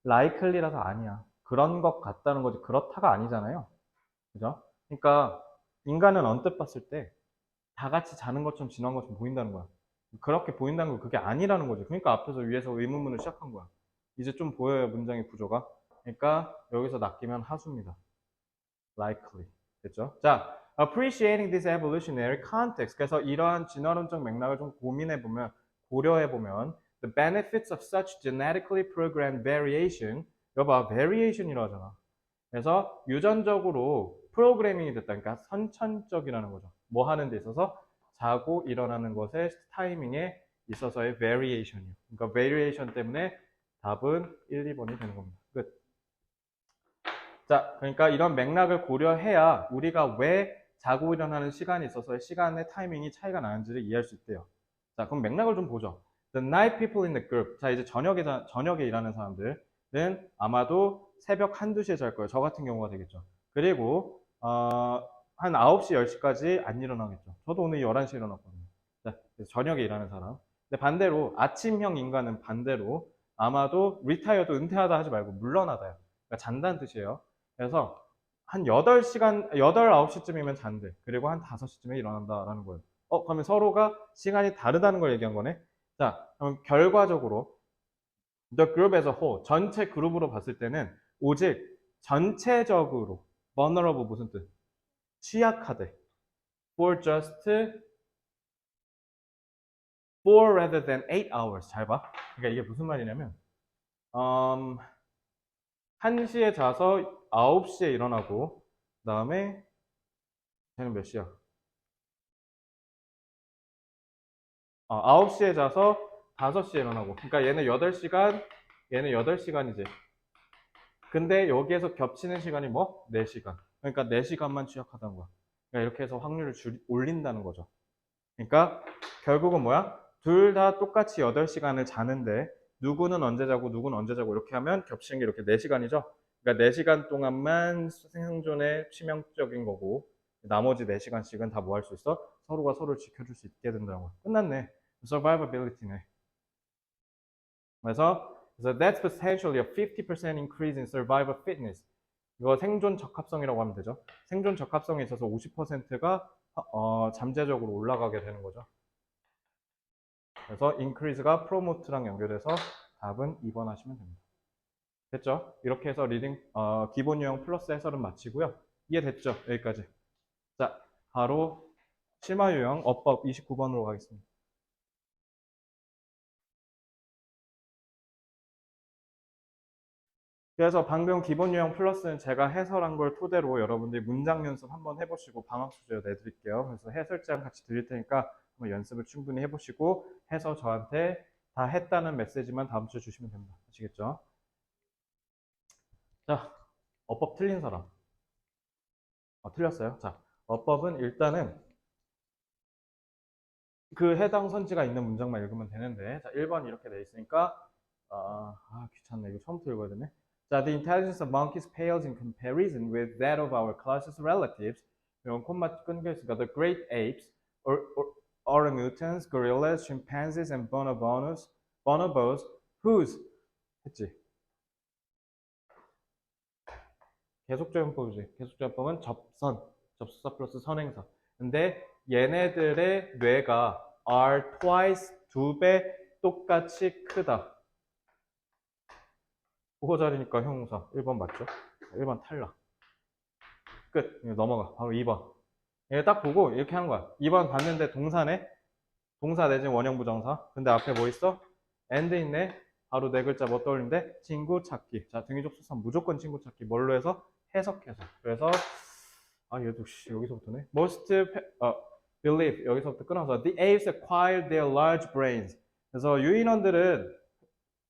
likely라서 아니야. 그런 것 같다는 거지 그렇다가 아니잖아요. 그죠? 그러니까 인간은 언뜻 봤을 때 다 같이 자는 것처럼 지난 것처럼 보인다는 거야. 그렇게 보인다는 건 그게 아니라는 거지. 그러니까 앞에서 위에서 의문문을 시작한 거야. 이제 좀 보여요, 문장의 구조가. 그러니까 여기서 낚이면 하수입니다. likely. 됐죠? 자, appreciating this evolutionary context. 그래서 이러한 진화론적 맥락을 좀 고민해보면, 고려해보면 the benefits of such genetically programmed variation. 이거 봐, variation이라고 하잖아. 그래서 유전적으로 프로그래밍이 됐다. 그러니까 선천적이라는 거죠. 뭐 하는 데 있어서 자고 일어나는 것의 타이밍에 있어서의 variation이요. 그러니까 variation 때문에 답은 1, 2번이 되는 겁니다. 끝. 자, 그러니까 이런 맥락을 고려해야 우리가 왜 자고 일어나는 시간이 있어서의 시간의 타이밍이 차이가 나는지를 이해할 수 있대요. 자, 그럼 맥락을 좀 보죠. The night people in the group. 자, 이제 저녁에 일하는 사람들은 아마도 새벽 1, 2시에 잘 거예요. 저 같은 경우가 되겠죠. 그리고 한 9시, 10시까지 안 일어나겠죠. 저도 오늘 11시에 일어났거든요. 자, 그래서 저녁에 일하는 사람. 근데 반대로 아침형 인간은 반대로 아마도 리타이어도 은퇴하다 하지 말고 물러나다요. 그러니까 잔다는 뜻이에요. 그래서 한 8시간, 8, 9시쯤이면 잔대. 그리고 한 5시쯤에 일어난다라는 거예요. 그러면 서로가 시간이 다르다는 걸 얘기한 거네. 자, 그럼 결과적으로 the group as a whole, 전체 그룹으로 봤을 때는 오직 전체적으로 vulnerable 무슨 뜻? 취약하대. for just 4 rather than 8 hours. 잘 봐. 그러니까 이게 무슨 말이냐면 1시에 자서 9시에 일어나고 그 다음에 쟤는 몇 시야? 9시에 자서 5시에 일어나고 그러니까 얘는 8시간 얘는 8시간이지. 근데 여기에서 겹치는 시간이 뭐? 4시간. 그러니까 4시간만 취약하다는 거야. 그러니까 이렇게 해서 확률을 올린다는 거죠. 그러니까 결국은 뭐야? 둘 다 똑같이 8시간을 자는데 누구는 언제 자고 누구는 언제 자고 이렇게 하면 겹치는 게 이렇게 4시간이죠. 그러니까 4시간 동안만 생존에 치명적인 거고 나머지 4시간씩은 다 뭐 할 수 있어? 서로가 서로를 지켜줄 수 있게 된다는 거야. 끝났네. survivability네. 그래서 that's potentially a 50% increase in survival fitness. 이거 생존 적합성이라고 하면 되죠. 생존 적합성에 있어서 50%가 잠재적으로 올라가게 되는 거죠. 그래서 increase가 promote랑 연결해서 답은 2번 하시면 됩니다. 됐죠? 이렇게 해서 리딩 기본 유형 플러스 해설은 마치고요. 이해됐죠? 여기까지. 자, 바로 실마 유형 어법 29번으로 가겠습니다. 그래서 방금 기본 유형 플러스는 제가 해설한 걸 토대로 여러분들이 문장 연습 한번 해보시고 방학 수제 내드릴게요. 그래서 해설장 같이 드릴 테니까 한번 연습을 충분히 해보시고 해서 저한테 다 했다는 메시지만 다음 주에 주시면 됩니다. 아시겠죠? 자, 어법 틀린 사람. 틀렸어요. 자, 어법은 일단은 그 해당 선지가 있는 문장만 읽으면 되는데, 자, 1번 이렇게 돼 있으니까, 귀찮네. 이거 처음부터 읽어야 되네. 자, the intelligence of monkeys pales in comparison with that of our closest relatives. 이런 콤마 끊겨 있으니까 the great apes, orangutans, gorillas, chimpanzees, and bonobos, whose 했지. 계속적용법이지. 계속적용법은 접수사 플러스 선행사. 근데 얘네들의 뇌가 are twice, 2배 똑같이 크다. 보호자리니까 형용사. 1번 맞죠? 1번 탈락. 끝. 넘어가. 바로 2번. 얘 딱 보고 이렇게 하는 거야. 2번 봤는데 동사네? 동사 내지 원형 부정사. 근데 앞에 뭐 있어? and 있네. 바로 네 글자 뭐 떠올리는데? 친구 찾기. 자, 등위접수사 무조건 친구 찾기. 뭘로 해서? 해석해서. 그래서 얘도 여기서부터네. Most believe 여기서부터 끊어서 the apes acquired their large brains. 그래서 유인원들은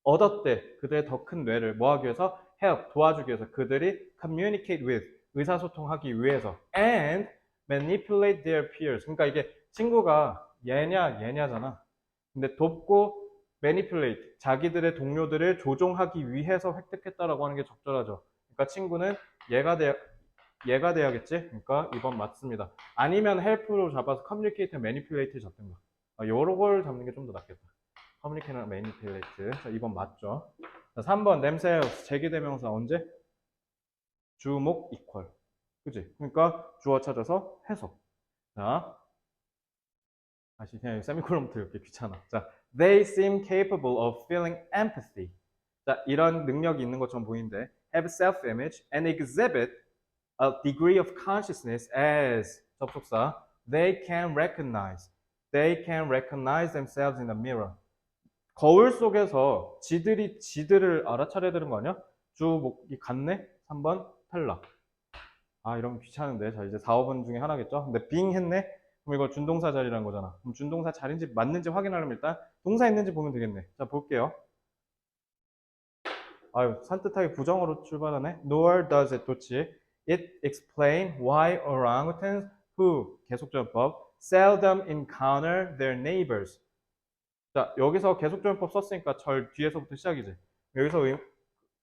얻었대. 그들의 더 큰 뇌를 뭐 하기 위해서? help 도와주기 위해서 그들이 communicate with 의사소통하기 위해서 and manipulate their peers 그러니까 이게 친구가 얘냐잖아. 근데 돕고 manipulate 자기들의 동료들을 조종하기 위해서 획득했다라고 하는 게 적절하죠. 그러니까 친구는 얘가 돼야겠지? 그러니까 2번 맞습니다. 아니면 help로 잡아서 communicate, manipulate를 잡든가. 요런 걸 잡는 게 좀 더 낫겠다. communicate랑 manipulate. 자, 2번 맞죠? 자, 3번 themselves 제기대명사 언제? 주목 equal. 그지? 그러니까 주어 찾아서 해석. 자, 다시 그냥 세미콜론부터 이렇게 귀찮아. 자, they seem capable of feeling empathy. 자, 이런 능력이 있는 것처럼 보이는데 have self-image and exhibit a degree of consciousness as 접속사 they can recognize themselves in the mirror. 거울 속에서 지들을 알아차려야 되는 거 아니야? 주목이 같네? 3번 탈락. 아, 이러면 귀찮은데. 자, 이제 4, 5번 중에 하나겠죠? 근데 being 했네? 그럼 이거 준동사 자리라는 거잖아. 그럼 준동사 자리인지 맞는지 확인하려면 일단 동사 있는지 보면 되겠네. 자, 볼게요. 아유, 산뜻하게 부정으로 출발하네. Nor does it, 좋지. It explain why orangutans who, 계속전법, seldom encounter their neighbors. 자, 여기서 계속전법 썼으니까 절 뒤에서부터 시작이지. 여기서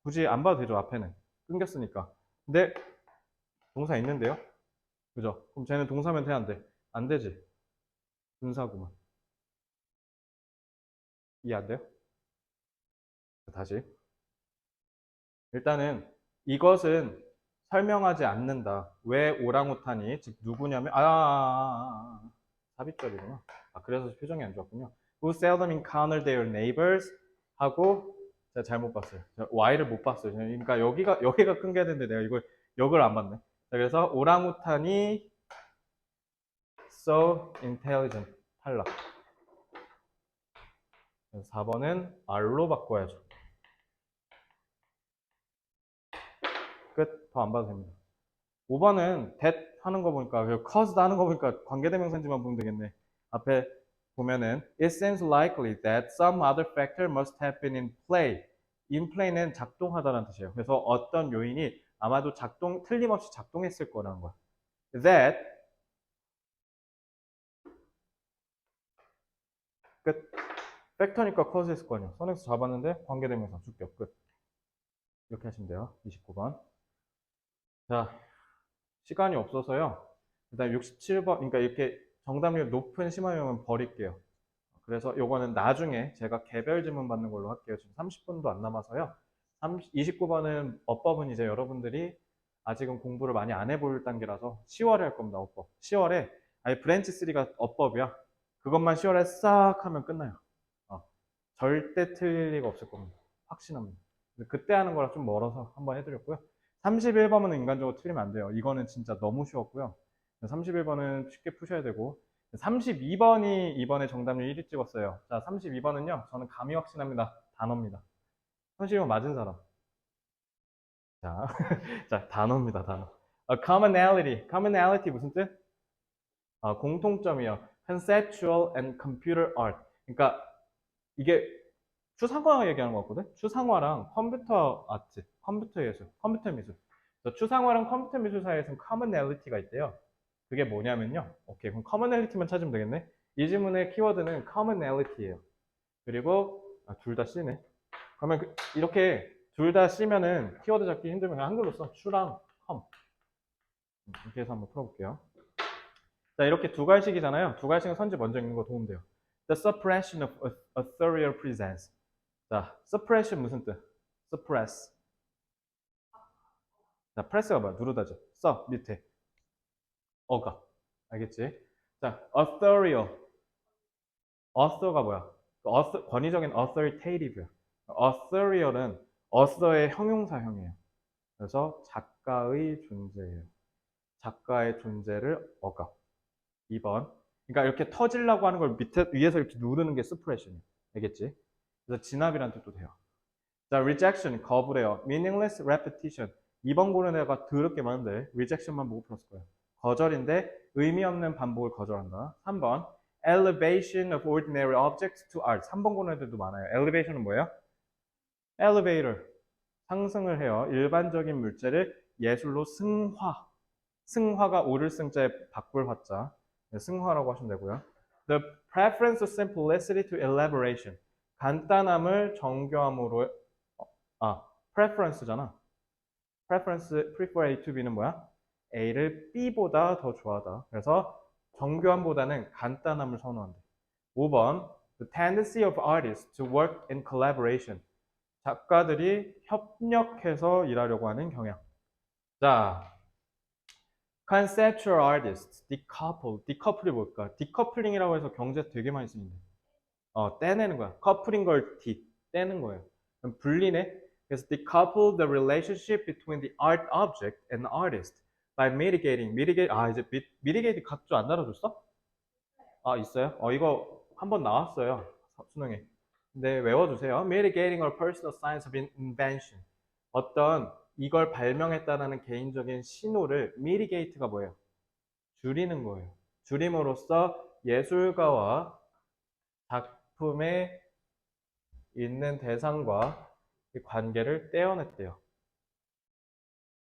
굳이 안 봐도 되죠, 앞에는. 끊겼으니까. 근데 동사 있는데요? 그죠? 그럼 쟤는 동사면 돼, 안 돼? 안 되지. 분사구만. 이해 안 돼요? 다시. 일단은 이것은 설명하지 않는다. 왜 오랑우탄이, 즉 누구냐면, 삽입절이구나. 아, 그래서 표정이 안 좋았군요. Who seldom encounter their neighbors 하고, 제가 잘못 봤어요. Y를 못 봤어요. 그러니까 여기가 끊겨야 되는데 내가 이걸, 역을 안 봤네. 자, 그래서 오랑우탄이 so intelligent. 탈락. 4번은 R로 바꿔야죠. 끝. 더 안 봐도 됩니다. 5번은 that 하는 거 보니까, caused 하는 거 보니까 관계대명사인지만 보면 되겠네. 앞에 보면은 it seems likely that some other factor must have been in play. in play는 작동하다라는 뜻이에요. 그래서 어떤 요인이 아마도 틀림없이 작동했을 거라는 거야. that 끝. 팩터니까 cause했을 거 아니야. 선에서 잡았는데 관계대명사 주격 끝. 이렇게 하시면 돼요. 29번. 자, 시간이 없어서요. 일단 67번, 그러니까 이렇게 정답률 높은 심화형은 버릴게요. 그래서 요거는 나중에 제가 개별 질문 받는 걸로 할게요. 지금 30분도 안 남아서요. 29번은 어법은 이제 여러분들이 아직은 공부를 많이 안 해볼 단계라서 10월에 할 겁니다. 어법. 10월에 아예 브랜치 3가 어법이야. 그것만 10월에 싹 하면 끝나요. 절대 틀릴 리가 없을 겁니다. 확신합니다. 그때 하는 거랑 좀 멀어서 한번 해드렸고요. 31번은 인간적으로 틀리면 안 돼요. 이거는 진짜 너무 쉬웠고요. 31번은 쉽게 푸셔야 되고 32번이 이번에 정답률 1위 찍었어요. 자, 32번은요. 저는 감히 확신합니다. 단어입니다. 32번 맞은 사람. 자, 자 단어입니다. 단어. commonality. commonality 무슨 뜻? 공통점이요. conceptual and computer art. 그러니까 이게 추상화 얘기하는 것 같거든? 추상화랑 컴퓨터 아트, 컴퓨터 예술, 컴퓨터 미술. 추상화랑 컴퓨터 미술 사이에서는 commonality가 있대요. 그게 뭐냐면요. 오케이, 그럼 commonality만 찾으면 되겠네. 이 질문의 키워드는 commonality예요. 그리고 둘 다 C네. 그러면 이렇게 둘 다 C면은 키워드 잡기 힘들면 그냥 한글로 써. 추랑 com. 이렇게 해서 한번 풀어볼게요. 자, 이렇게 두 갈식이잖아요. 두 갈식은 선지 먼저 읽는 거 도움 돼요. The suppression of authorial presence. 자, suppression 무슨 뜻? suppress. 자, press가 뭐야? 누르다죠. 밑에. 어가. 알겠지? 자, authorial. author가 뭐야? 권위적인 authoritative. authorial은 author의 형용사형이에요. 그래서 작가의 존재예요. 작가의 존재를 어가. 2번. 그러니까 이렇게 터지려고 하는 걸 위에서 이렇게 누르는 게 suppression이에요. 알겠지? 그래서 진압이라는 뜻도 돼요. 자, rejection, 거부래요. meaningless repetition. 2번 고른 애가 더럽게 많은데 rejection만 보고 풀었을 거예요. 거절인데 의미 없는 반복을 거절한다. 3번, elevation of ordinary objects to art. 3번 고른 애들도 많아요. elevation은 뭐예요? elevator. 상승을 해요. 일반적인 물체를 예술로 승화가 오를 승자에 바꿀 화자. 네, 승화라고 하시면 되고요. The preference of simplicity to elaboration. 간단함을 정교함으로 preference잖아. prefer A to B는 뭐야? A를 B보다 더 좋아하다. 그래서 정교함보다는 간단함을 선호한다. 5번. The tendency of artists to work in collaboration. 작가들이 협력해서 일하려고 하는 경향. 자, conceptual artists, decouple. decouple이 뭘까? decoupling 해서 경제 되게 많이 쓰는데. 떼내는 거야. coupling 걸 떼는 거예요. 그럼 분리네. 그래서 decouple the relationship between the art object and the artist by mitigating. 이제 mitigate 각주 안 달아줬어? 있어요? 이거 한번 나왔어요. 수능에. 근데 외워주세요. Mitigating or personal signs of invention. 어떤 이걸 발명했다는 개인적인 신호를 mitigate가 뭐예요? 줄이는 거예요. 줄임으로써 예술가와 작품에 있는 대상과 관계를 떼어냈대요.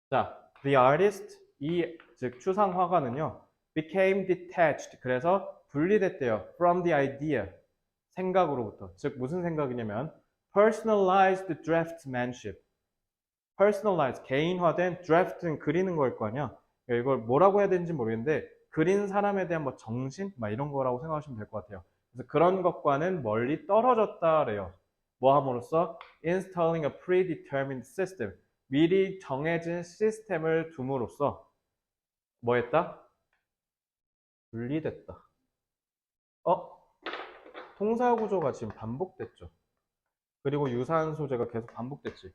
자, the artist, 즉 추상 화가는요, became detached. 그래서 분리됐대요. from the idea. 생각으로부터. 즉 무슨 생각이냐면 personalized draftsmanship. personalized, 개인화된 draft는 그리는 거일 거 아니야. 이걸 뭐라고 해야 되는지 모르겠는데 그린 사람에 대한 뭐 정신? 막 이런 거라고 생각하시면 될 것 같아요. 그래서 그런 것과는 멀리 떨어졌다래요. 뭐 함으로써 installing a predetermined system. 미리 정해진 시스템을 둠으로써 뭐 했다? 분리됐다. 통사 구조가 지금 반복됐죠. 그리고 유사한 소재가 계속 반복됐지.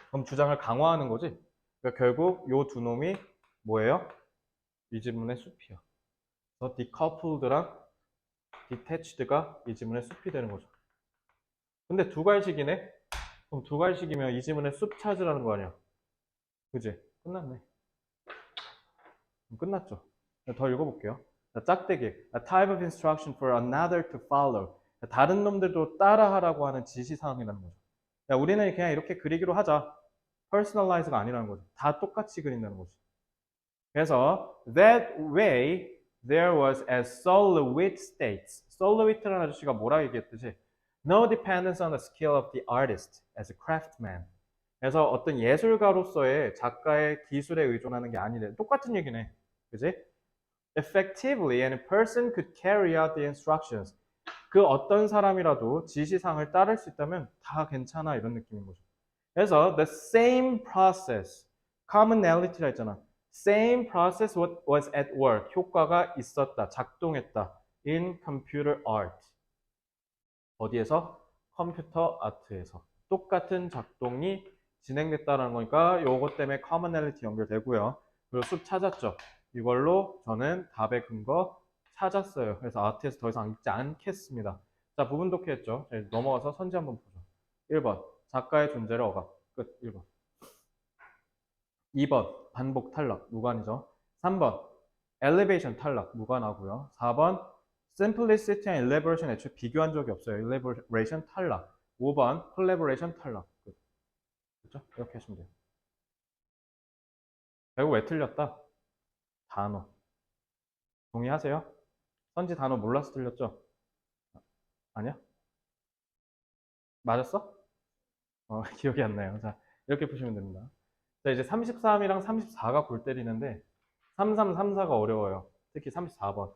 그럼 주장을 강화하는 거지. 그러니까 결국 요 두 놈이 뭐예요? 이 지문의 숲이야. 그래서 decoupled랑 detached가 이 지문의 숲이 되는 거죠. 근데 두 갈식이네? 그럼 두 갈식이면 이 지문의 숲 찾으라는 거 아니야? 그지? 끝났네. 끝났죠. 더 읽어볼게요. 짝대기. A type of instruction for another to follow. 다른 놈들도 따라하라고 하는 지시사항이라는 거죠. 야, 우리는 그냥 이렇게 그리기로 하자. personalize가 아니라는 거죠. 다 똑같이 그린다는 거죠. 그래서 that way there was as Solowit states. 솔로위트라는 아저씨가 뭐라 얘기했듯이 no dependence on the skill of the artist as a craftsman. 그래서 어떤 예술가로서의 작가의 기술에 의존하는 게 아니래. 똑같은 얘기네. 그지? Effectively, any person could carry out the instructions. 그 어떤 사람이라도 지시사항을 따를 수 있다면 다 괜찮아 이런 느낌인 거죠. 그래서 the same process, commonality라 했잖아. Same process was at work. 효과가 있었다, 작동했다. In computer art. 어디에서? 컴퓨터 아트에서. 똑같은 작동이 진행됐다는 거니까 요것 때문에 commonality 연결되고요. 그리고 숲 찾았죠. 이걸로 저는 답의 근거 찾았어요. 그래서 아트에서 더 이상 읽지 않겠습니다. 자, 부분 독해했죠. 넘어가서 선지 한번 보죠. 1번. 작가의 존재를 억압. 끝. 1번. 2번. 반복 탈락. 무관이죠. 3번. elevation 탈락. 무관하고요. 4번. simplicity and elaboration 애초에 비교한 적이 없어요. elaboration 탈락. 5번. collaboration 탈락. 끝. 그렇죠? 이렇게 하시면 돼요. 결국 왜 틀렸다? 단어. 동의하세요? 선지 단어 몰라서 틀렸죠? 아니야? 맞았어? 기억이 안 나요. 자, 이렇게 푸시면 됩니다. 자, 이제 33이랑 34가 골 때리는데 33, 34가 어려워요. 특히 34번.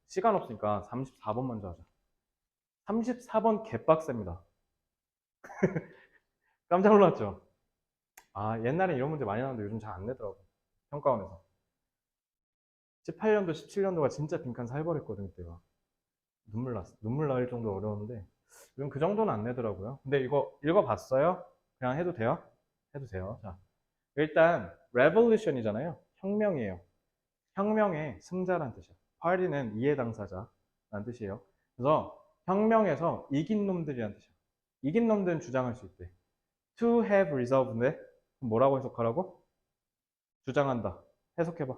시간 없으니까 34번 먼저 하자. 34번 개빡셉니다. 깜짝 놀랐죠? 옛날에 이런 문제 많이 나왔는데 요즘 잘 안 내더라고. 평가원에서. 18년도, 17년도가 진짜 빈칸 살벌했거든, 그때가. 눈물 날 정도로 어려웠는데 요즘 그 정도는 안 내더라고요. 근데 이거 읽어봤어요? 그냥 해도 돼요? 해도 돼요. 자, 일단 revolution이잖아요. 혁명이에요. 혁명의 승자란 뜻이에요. party는 이해 당사자라는 뜻이에요. 그래서 혁명에서 이긴 놈들이란 뜻이에요. 이긴 놈들은 주장할 수 있대. to have resolved인데 뭐라고 해석하라고? 주장한다. 해석해봐.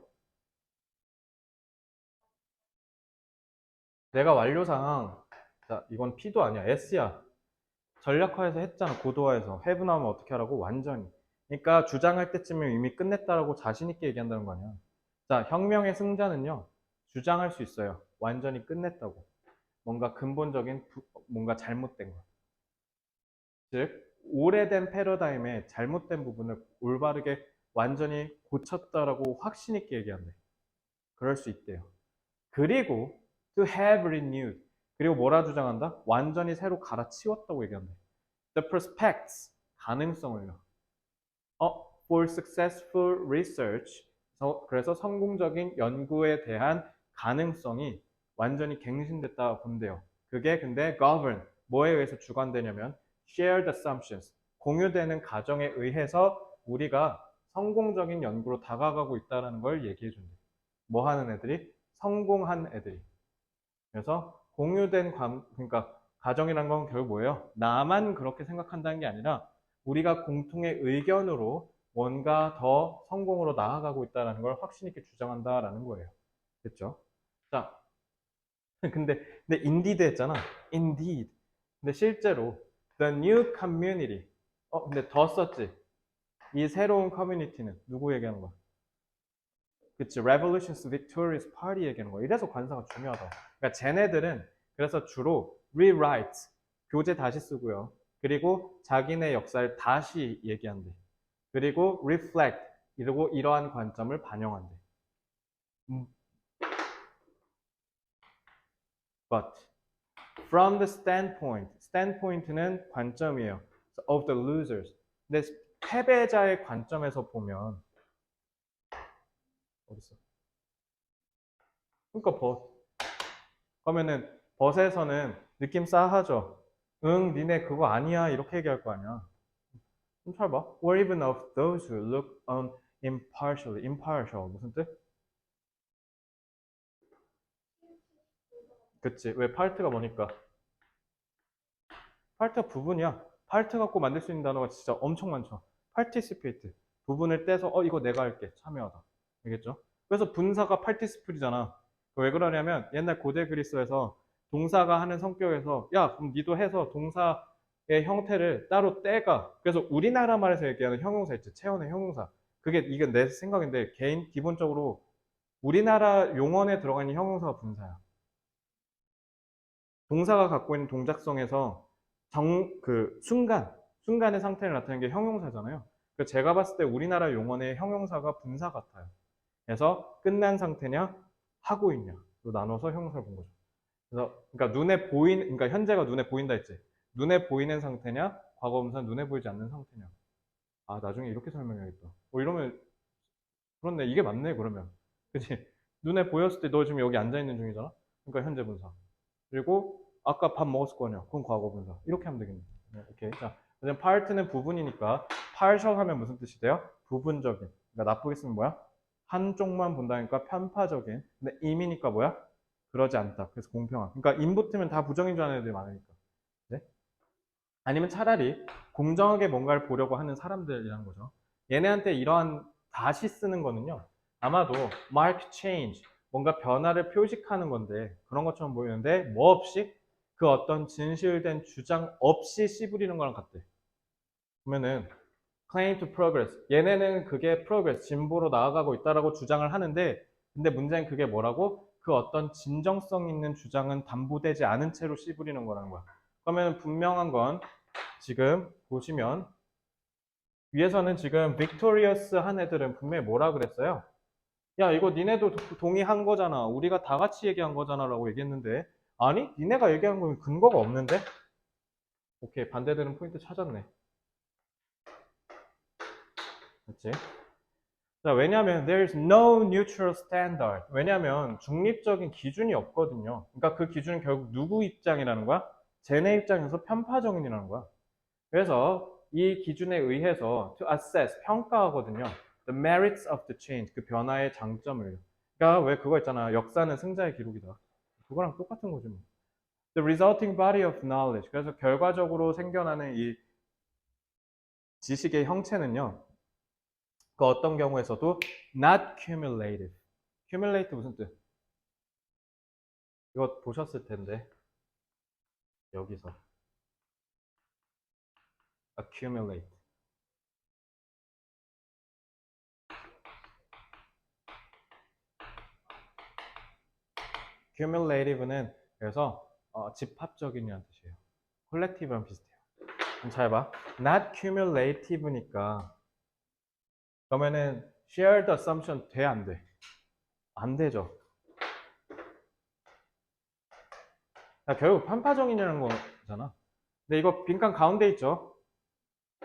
내가 완료사항, 자, 이건 P도 아니야. S야. 전략화해서 했잖아. 고도화해서. have 나오면 어떻게 하라고? 완전히. 그러니까 주장할 때쯤에 이미 끝냈다라고 자신 있게 얘기한다는 거 아니야. 자, 혁명의 승자는요. 주장할 수 있어요. 완전히 끝냈다고. 뭔가 근본적인 뭔가 잘못된 거. 즉 오래된 패러다임의 잘못된 부분을 올바르게 완전히 고쳤다라고 확신 있게 얘기한대. 그럴 수 있대요. 그리고 to have renewed. 그리고 뭐라 주장한다? 완전히 새로 갈아치웠다고 얘기한대. The prospects. 가능성을요. For successful research. 그래서 성공적인 연구에 대한 가능성이 완전히 갱신됐다 본대요. 그게 근데 govern. 뭐에 의해서 주관되냐면 shared assumptions. 공유되는 가정에 의해서 우리가 성공적인 연구로 다가가고 있다는 걸 얘기해 준대. 뭐 하는 애들이? 성공한 애들이. 그래서 공유된 그러니까 가정이란 건 결국 뭐예요? 나만 그렇게 생각한다는 게 아니라 우리가 공통의 의견으로 뭔가 더 성공으로 나아가고 있다는 걸 확신 있게 주장한다라는 거예요. 됐죠? 자, 근데 indeed 했잖아. indeed. 근데 실제로 the new community. 근데 더 썼지. 이 새로운 커뮤니티는 누구 얘기하는 거야? 그치, Revolution's Victorious Party 얘기하는 거야. 이래서 관사가 중요하다. 그러니까 쟤네들은 그래서 주로 rewrite, 교재 다시 쓰고요. 그리고 자기네 역사를 다시 얘기한대. 그리고 reflect, 이러고 이러한 관점을 반영한대. But from the standpoint는 관점이에요. Of the losers. 근데 패배자의 관점에서 보면 어딨어? 그러니까 그러면은 벗에서는 느낌 싸하죠. 응, 니네 그거 아니야 이렇게 얘기할 거 아니야. 좀 잘 봐. Or even of those who look on impartially. impartial 무슨 뜻? 그치. 왜 파트가 뭐니까? 파트가 부분이야. 파트 갖고 만들 수 있는 단어가 진짜 엄청 많죠. participate. 부분을 떼서 이거 내가 할게. 참여하다. 알겠죠? 그래서 분사가 participate이잖아. 왜 그러냐면 옛날 고대 그리스에서 동사가 하는 성격에서 야 그럼 니도 해서 동사의 형태를 따로 떼가. 그래서 우리나라 말에서 얘기하는 형용사 있지. 체온의 형용사. 그게 이건 내 생각인데 기본적으로 우리나라 용언에 들어가 있는 형용사가 분사야. 동사가 갖고 있는 동작성에서 순간의 상태를 나타내는 게 형용사잖아요. 그래서 제가 봤을 때 우리나라 용언의 형용사가 분사 같아요. 그래서 끝난 상태냐, 하고 있냐로 나눠서 형용사를 본 거죠. 그래서 그러니까 그러니까 현재가 눈에 보인다 했지. 눈에 보이는 상태냐, 과거분사는 눈에 보이지 않는 상태냐. 아, 나중에 이렇게 설명해야겠다. 이러면 그렇네. 이게 맞네, 그러면. 그치? 눈에 보였을 때 너 지금 여기 앉아 있는 중이잖아. 그러니까 현재 분사. 그리고 아까 밥 먹었을 거냐? 그건 과거 분사. 이렇게 하면 되겠네. 네, 오케이. 자, 그다음 part는 부분이니까 partial 하면 무슨 뜻이 돼요? 부분적인. 그러니까 나쁘게 쓰면 뭐야? 한쪽만 본다니까 편파적인. 근데 임이니까 뭐야? 그러지 않다. 그래서 공평한. 그러니까 임 붙으면 다 부정인 줄 아는 애들이 많으니까. 네? 아니면 차라리 공정하게 뭔가를 보려고 하는 사람들이라는 거죠. 얘네한테 이러한 다시 쓰는 거는요. 아마도 mark change, 뭔가 변화를 표식하는 건데 그런 것처럼 보이는데 뭐 없이 그 어떤 진실된 주장 없이 씨부리는 거랑 같대. 그러면은 claim to progress, 얘네는 그게 progress, 진보로 나아가고 있다라고 주장을 하는데 근데 문제는 그게 뭐라고? 그 어떤 진정성 있는 주장은 담보되지 않은 채로 씨부리는 거라는 거야. 그러면 분명한 건 지금 보시면 위에서는 지금 victorious 한 애들은 분명히 뭐라 그랬어요? 야, 이거 니네도 동의한 거잖아. 우리가 다 같이 얘기한 거잖아. 라고 얘기했는데, 아니, 니네가 얘기한 건 근거가 없는데? 오케이, 반대되는 포인트 찾았네. 그치? 자, 왜냐면, there's no neutral standard. 왜냐면, 중립적인 기준이 없거든요. 그러니까 그 기준은 결국 누구 입장이라는 거야? 쟤네 입장에서 편파적인이라는 거야. 그래서 이 기준에 의해서 to assess, 평가하거든요. The merits of the change, 그 변화의 장점을. 그러니까 왜 그거 있잖아. 역사는 승자의 기록이다. 그거랑 똑같은 거지 뭐. The resulting body of knowledge. 그래서 결과적으로 생겨나는 이 지식의 형체는요. 그 어떤 경우에서도 not cumulative. cumulate 무슨 뜻? 이거 보셨을 텐데. 여기서. accumulate. cumulative는 그래서 집합적인이라는 뜻이에요. collective랑 비슷해요. 그럼 잘 봐. not cumulative니까 그러면은 shared assumption 돼, 안 돼? 안 되죠. 결국 편파적이냐는 거잖아. 근데 이거 빈칸 가운데 있죠.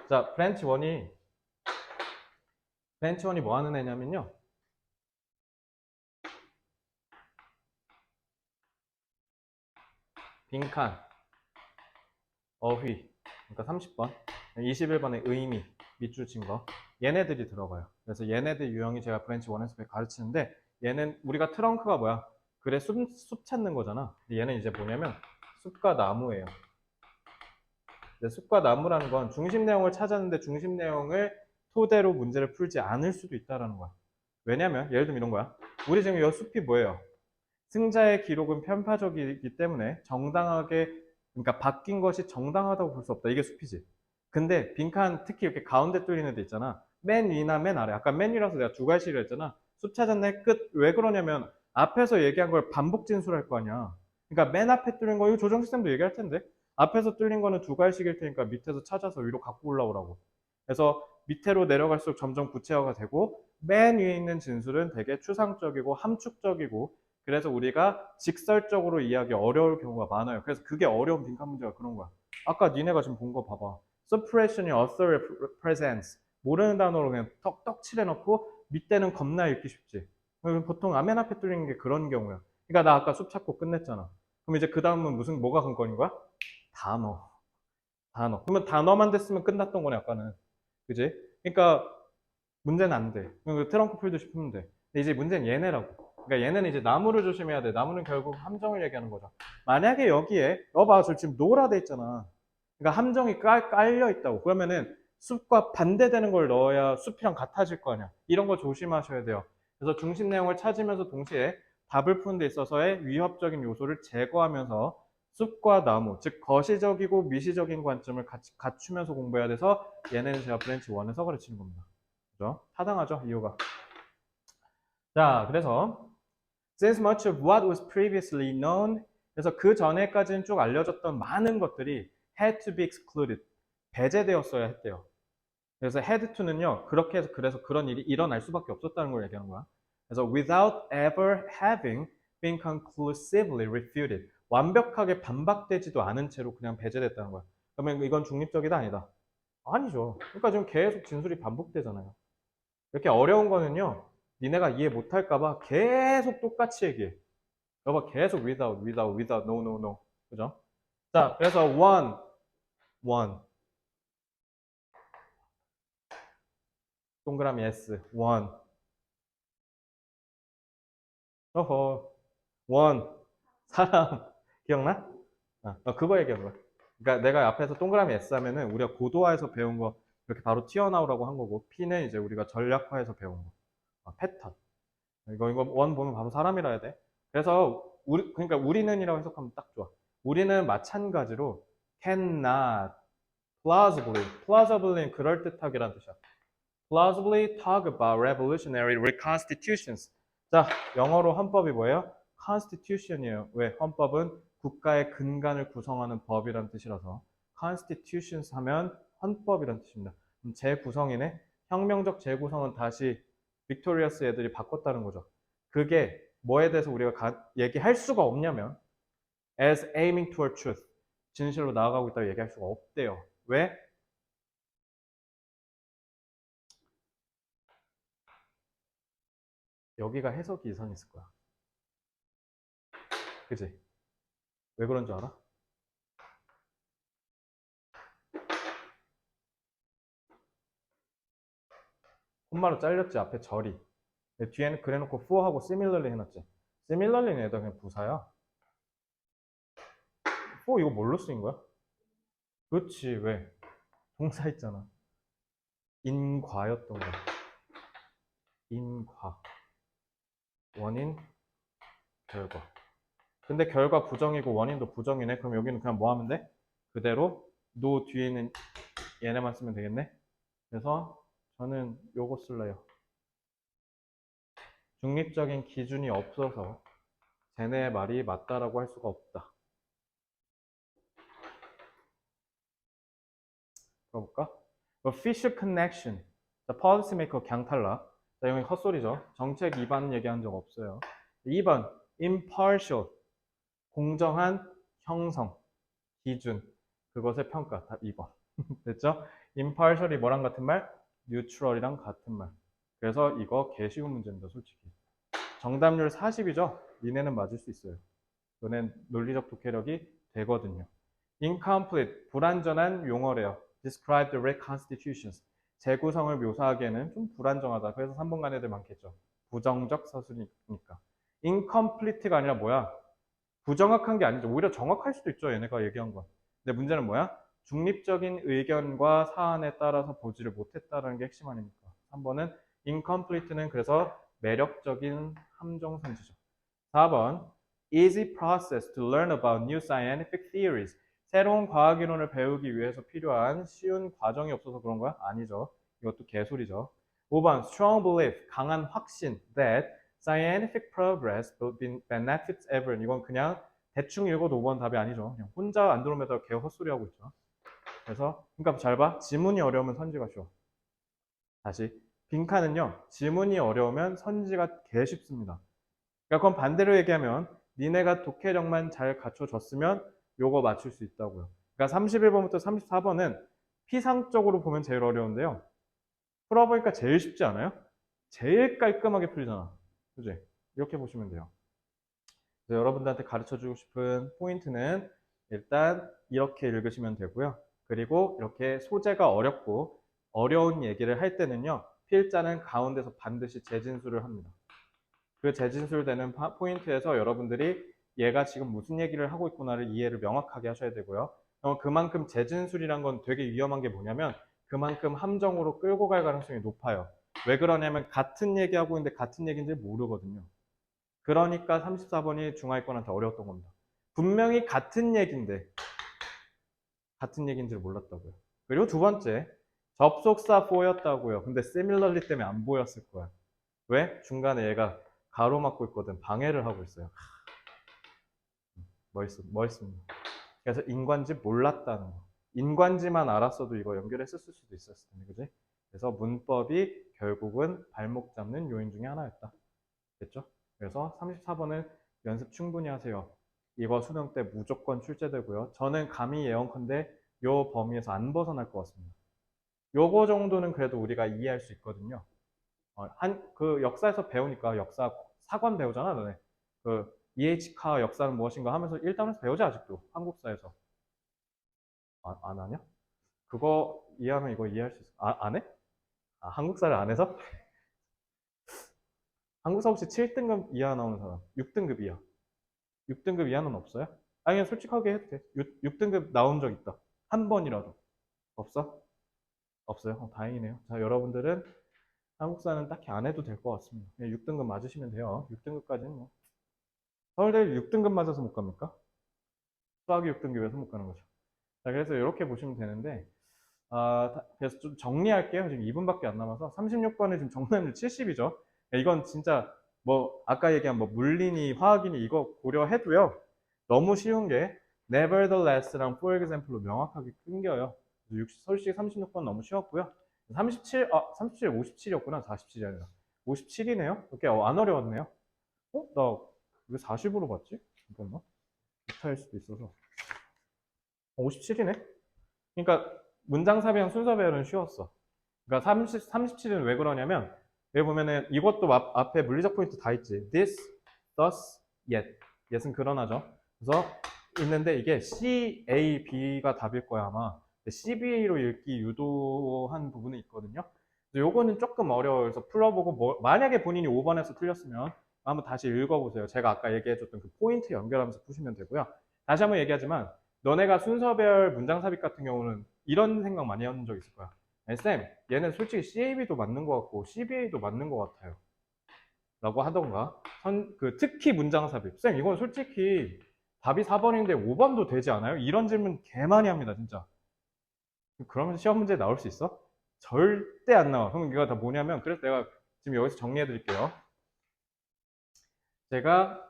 자, 브랜치 원이 뭐 하는 애냐면요. 빈칸, 어휘, 그러니까 30번, 21번의 의미, 밑줄 친 거. 얘네들이 들어가요. 그래서 얘네들 유형이 제가 브랜치 원에서 가르치는데 얘는 우리가 트렁크가 뭐야? 그래, 숲 찾는 거잖아. 근데 얘는 이제 뭐냐면 숲과 나무예요. 숲과 나무라는 건 중심 내용을 찾았는데 중심 내용을 토대로 문제를 풀지 않을 수도 있다는 거야. 왜냐면 예를 들면 이런 거야. 우리 지금 이 숲이 뭐예요? 승자의 기록은 편파적이기 때문에 정당하게, 그러니까 바뀐 것이 정당하다고 볼 수 없다. 이게 숲이지. 근데 빈칸 특히 이렇게 가운데 뚫리는 데 있잖아. 맨 위나 맨 아래. 아까 맨 위라서 내가 두 갈씩을 했잖아. 숲 찾았네 끝. 왜 그러냐면 앞에서 얘기한 걸 반복 진술할 거 아니야. 그러니까 맨 앞에 뚫린 거 이거 조정 시스템도 얘기할 텐데 앞에서 뚫린 거는 두 갈씩일 테니까 밑에서 찾아서 위로 갖고 올라오라고. 그래서 밑으로 내려갈수록 점점 구체화가 되고 맨 위에 있는 진술은 되게 추상적이고 함축적이고 그래서 우리가 직설적으로 이해하기 어려울 경우가 많아요. 그래서 그게 어려운 빈칸 문제가 그런 거야. 아까 니네가 지금 본 거 봐봐. suppression이 author presence. 모르는 단어로 그냥 떡떡 칠해놓고 밑에는 겁나 읽기 쉽지. 보통 맨 앞에 뚫리는 게 그런 경우야. 그러니까 나 아까 숲 찾고 끝냈잖아. 그럼 이제 그 다음은 뭐가 근거인 거야? 단어. 단어. 그러면 단어만 됐으면 끝났던 거네, 아까는. 그지? 그러니까 문제는 안 돼. 트렁크 풀도 싶으면 돼. 근데 이제 문제는 얘네라고. 그러니까 얘네는 이제 나무를 조심해야 돼. 나무는 결국 함정을 얘기하는 거죠. 만약에 여기에, 봐, 저 지금 노라 돼 있잖아. 그러니까 함정이 깔려 있다고. 그러면은 숲과 반대되는 걸 넣어야 숲이랑 같아질 거 아니야. 이런 거 조심하셔야 돼요. 그래서 중심 내용을 찾으면서 동시에 답을 푸는 데 있어서의 위협적인 요소를 제거하면서 숲과 나무, 즉 거시적이고 미시적인 관점을 같이 갖추면서 공부해야 돼서 얘네는 제가 브랜치 1에서 가르치는 겁니다. 그죠? 타당하죠, 이유가. 자, 그래서 since much of what was previously known, 그래서 그 전에까지는 쭉 알려졌던 많은 것들이 had to be excluded, 배제되었어야 했대요. 그래서 had to는요, 그렇게 해서 그래서 그런 일이 일어날 수밖에 없었다는 걸 얘기하는 거야. 그래서 without ever having been conclusively refuted, 완벽하게 반박되지도 않은 채로 그냥 배제됐다는 거야. 그러면 이건 중립적이다 아니다? 아니죠. 그러니까 지금 계속 진술이 반복되잖아요. 이렇게 어려운 거는요, 니네가 이해 못할까봐 계속 똑같이 얘기해. 여봐, 계속 without, no, no, no. 그죠? 자, 그래서 one. 동그라미 S, one. 어허, one. 사람. 기억나? 그거 얘기한 거야. 그러니까 내가 앞에서 동그라미 S 하면은 우리가 고도화해서 배운 거 이렇게 바로 튀어나오라고 한 거고, P는 이제 우리가 전략화해서 배운 거. 패턴. 이거 원 보면 바로 사람이라 해야 돼. 그래서 그러니까 우리는이라고 해석하면 딱 좋아. 우리는 마찬가지로 cannot, plausibly는 그럴듯하게란 뜻이야. plausibly talk about revolutionary reconstitutions. 자, 영어로 헌법이 뭐예요? constitution이에요. 왜? 헌법은 국가의 근간을 구성하는 법이란 뜻이라서 constitutions 하면 헌법이란 뜻입니다. 재구성이네. 혁명적 재구성은 다시 빅토리어스 애들이 바꿨다는 거죠. 그게 뭐에 대해서 우리가 얘기할 수가 없냐면 as aiming toward truth. 진실로 나아가고 있다고 얘기할 수가 없대요. 왜? 여기가 해석이 이상했을 거야. 그지? 왜 그런 줄 알아? 콤마로 잘렸지, 앞에 절이. 뒤에는 그래놓고 for하고 similarly 해놨지. similarly는 얘도 그냥 부사야. for 이거 뭘로 쓰인 거야? 그렇지, 왜? 동사 있잖아. 인과였던 거야. 인과. 원인, 결과. 근데 결과 부정이고 원인도 부정이네. 그럼 여기는 그냥 뭐 하면 돼? 그대로 no 뒤에는 얘네만 쓰면 되겠네. 그래서 저는 요거 쓸래요. 중립적인 기준이 없어서 쟤네의 말이 맞다라고 할 수가 없다. 들어볼까? Official connection. 자, policymaker 강탈락. 자, 이건 헛소리죠. 정책 위반 얘기한 적 없어요. 2번, impartial. 공정한 형성, 기준. 그것의 평가. 답 2번. 됐죠? impartial이 뭐랑 같은 말? neutral이랑 같은 말. 그래서 이거 개 쉬운 문제입니다, 솔직히. 정답률 40이죠? 니네는 맞을 수 있어요. 너네 논리적 독해력이 되거든요. incomplete, 불완전한 용어래요. describe the reconstitutions. 재구성을 묘사하기에는 좀 불안정하다. 그래서 3번 간 애들 많겠죠. 부정적 서술이니까. incomplete가 아니라 뭐야? 부정확한 게 아니죠. 오히려 정확할 수도 있죠. 얘네가 얘기한 건. 근데 문제는 뭐야? 중립적인 의견과 사안에 따라서 보지를 못했다는 게 핵심 아닙니까? 3번은 incomplete는 그래서 매력적인 함정선지죠. 4번 easy process to learn about new scientific theories. 새로운 과학 이론을 배우기 위해서 필요한 쉬운 과정이 없어서 그런 거야? 아니죠. 이것도 개소리죠. 5번 strong belief, 강한 확신 that scientific progress benefits everyone. 이건 그냥 대충 읽어도 5번 답이 아니죠. 그냥 혼자 안드로메다 개 헛소리 하고 있죠. 그래서 그러니까 잘 봐. 지문이 어려우면 선지가 쉬워. 다시 빈칸은요. 지문이 어려우면 선지가 개 쉽습니다. 그러니까 그건 반대로 얘기하면 니네가 독해력만 잘 갖춰졌으면 요거 맞출 수 있다고요. 그러니까 31번부터 34번은 피상적으로 보면 제일 어려운데요. 풀어보니까 제일 쉽지 않아요? 제일 깔끔하게 풀리잖아. 그지? 이렇게 보시면 돼요. 그래서 여러분들한테 가르쳐주고 싶은 포인트는 일단 이렇게 읽으시면 되고요. 그리고 이렇게 소재가 어렵고 어려운 얘기를 할 때는요. 필자는 가운데서 반드시 재진술을 합니다. 그 재진술되는 포인트에서 여러분들이 얘가 지금 무슨 얘기를 하고 있구나를 이해를 명확하게 하셔야 되고요. 그만큼 재진술이란 건 되게 위험한 게 뭐냐면 그만큼 함정으로 끌고 갈 가능성이 높아요. 왜 그러냐면 같은 얘기하고 있는데 같은 얘기인지 모르거든요. 그러니까 34번이 중하위권한테 어려웠던 겁니다. 분명히 같은 얘기인데 같은 얘기인지를 몰랐다고요. 그리고 두 번째, 접속사 4였다고요. 근데 similarly 때문에 안 보였을 거야. 왜? 중간에 얘가 가로막고 있거든. 방해를 하고 있어요. 멋있습니다. 그래서 인관지 몰랐다는 거. 인관지만 알았어도 이거 연결했을 수도 있었을 텐데, 그지? 그래서 문법이 결국은 발목 잡는 요인 중에 하나였다. 됐죠? 그래서 34번은 연습 충분히 하세요. 이거 수능 때 무조건 출제되고요. 저는 감히 예언컨대 요 범위에서 안 벗어날 것 같습니다. 요거 정도는 그래도 우리가 이해할 수 있거든요. 그 역사에서 배우니까 역사 사관 배우잖아, 너네. 그 EH카 역사는 무엇인가 하면서 1단원에서 배우지 아직도 한국사에서. 안 하냐? 그거 이해하면 이거 이해할 수 있어. 안 해? 한국사를 안 해서? 한국사 혹시 7등급 이하 나오는 사람? 6등급 이하. 6등급 이하는 없어요? 아니, 그냥 솔직하게 해도 돼. 6등급 나온 적 있다. 한 번이라도. 없어? 없어요? 다행이네요. 자, 여러분들은 한국사는 딱히 안 해도 될 것 같습니다. 그냥 6등급 맞으시면 돼요. 6등급까지는 뭐. 서울대 6등급 맞아서 못 갑니까? 수학이 6등급에서 못 가는 거죠. 자, 그래서 이렇게 보시면 되는데, 그래서 좀 정리할게요. 지금 2분밖에 안 남아서. 36번에 지금 정답률 70이죠. 이건 진짜 뭐 아까 얘기한 뭐 물리니 화학이니 이거 고려해도요. 너무 쉬운 게 nevertheless랑 for example로 명확하게 끊겨요. 솔직히 36번 너무 쉬웠고요. 37, 57이었구나. 47이 아니라. 57이네요. 이렇게 안 어려웠네요. 나 왜 40으로 봤지? 잠깐만. 기타일 수도 있어서. 57이네? 그러니까 문장삽이랑 순서배열은 쉬웠어. 그러니까 37은 왜 그러냐면 여기 보면은 이것도 앞에 물리적 포인트 다 있지. This, thus, yet. yet은 그러나죠. 그래서 있는데 이게 C, A, B가 답일 거야 아마. CBA로 읽기 유도한 부분이 있거든요. 요거는 조금 어려워요. 그래서 풀어보고 만약에 본인이 5번에서 틀렸으면 한번 다시 읽어보세요. 제가 아까 얘기해줬던 그 포인트 연결하면서 푸시면 되고요. 다시 한번 얘기하지만 너네가 순서별 문장 삽입 같은 경우는 이런 생각 많이 하는 적 있을 거야. 쌤, 얘는 솔직히 CAB도 맞는 것 같고 CBA도 맞는 것 같아요. 라고 하던가. 특히 문장 삽입. 쌤, 이건 솔직히 답이 4번인데 5번도 되지 않아요? 이런 질문 개 많이 합니다, 진짜. 그러면 시험 문제 나올 수 있어? 절대 안 나와. 그럼 이거 다 뭐냐면, 그래서 내가 지금 여기서 정리해 드릴게요. 제가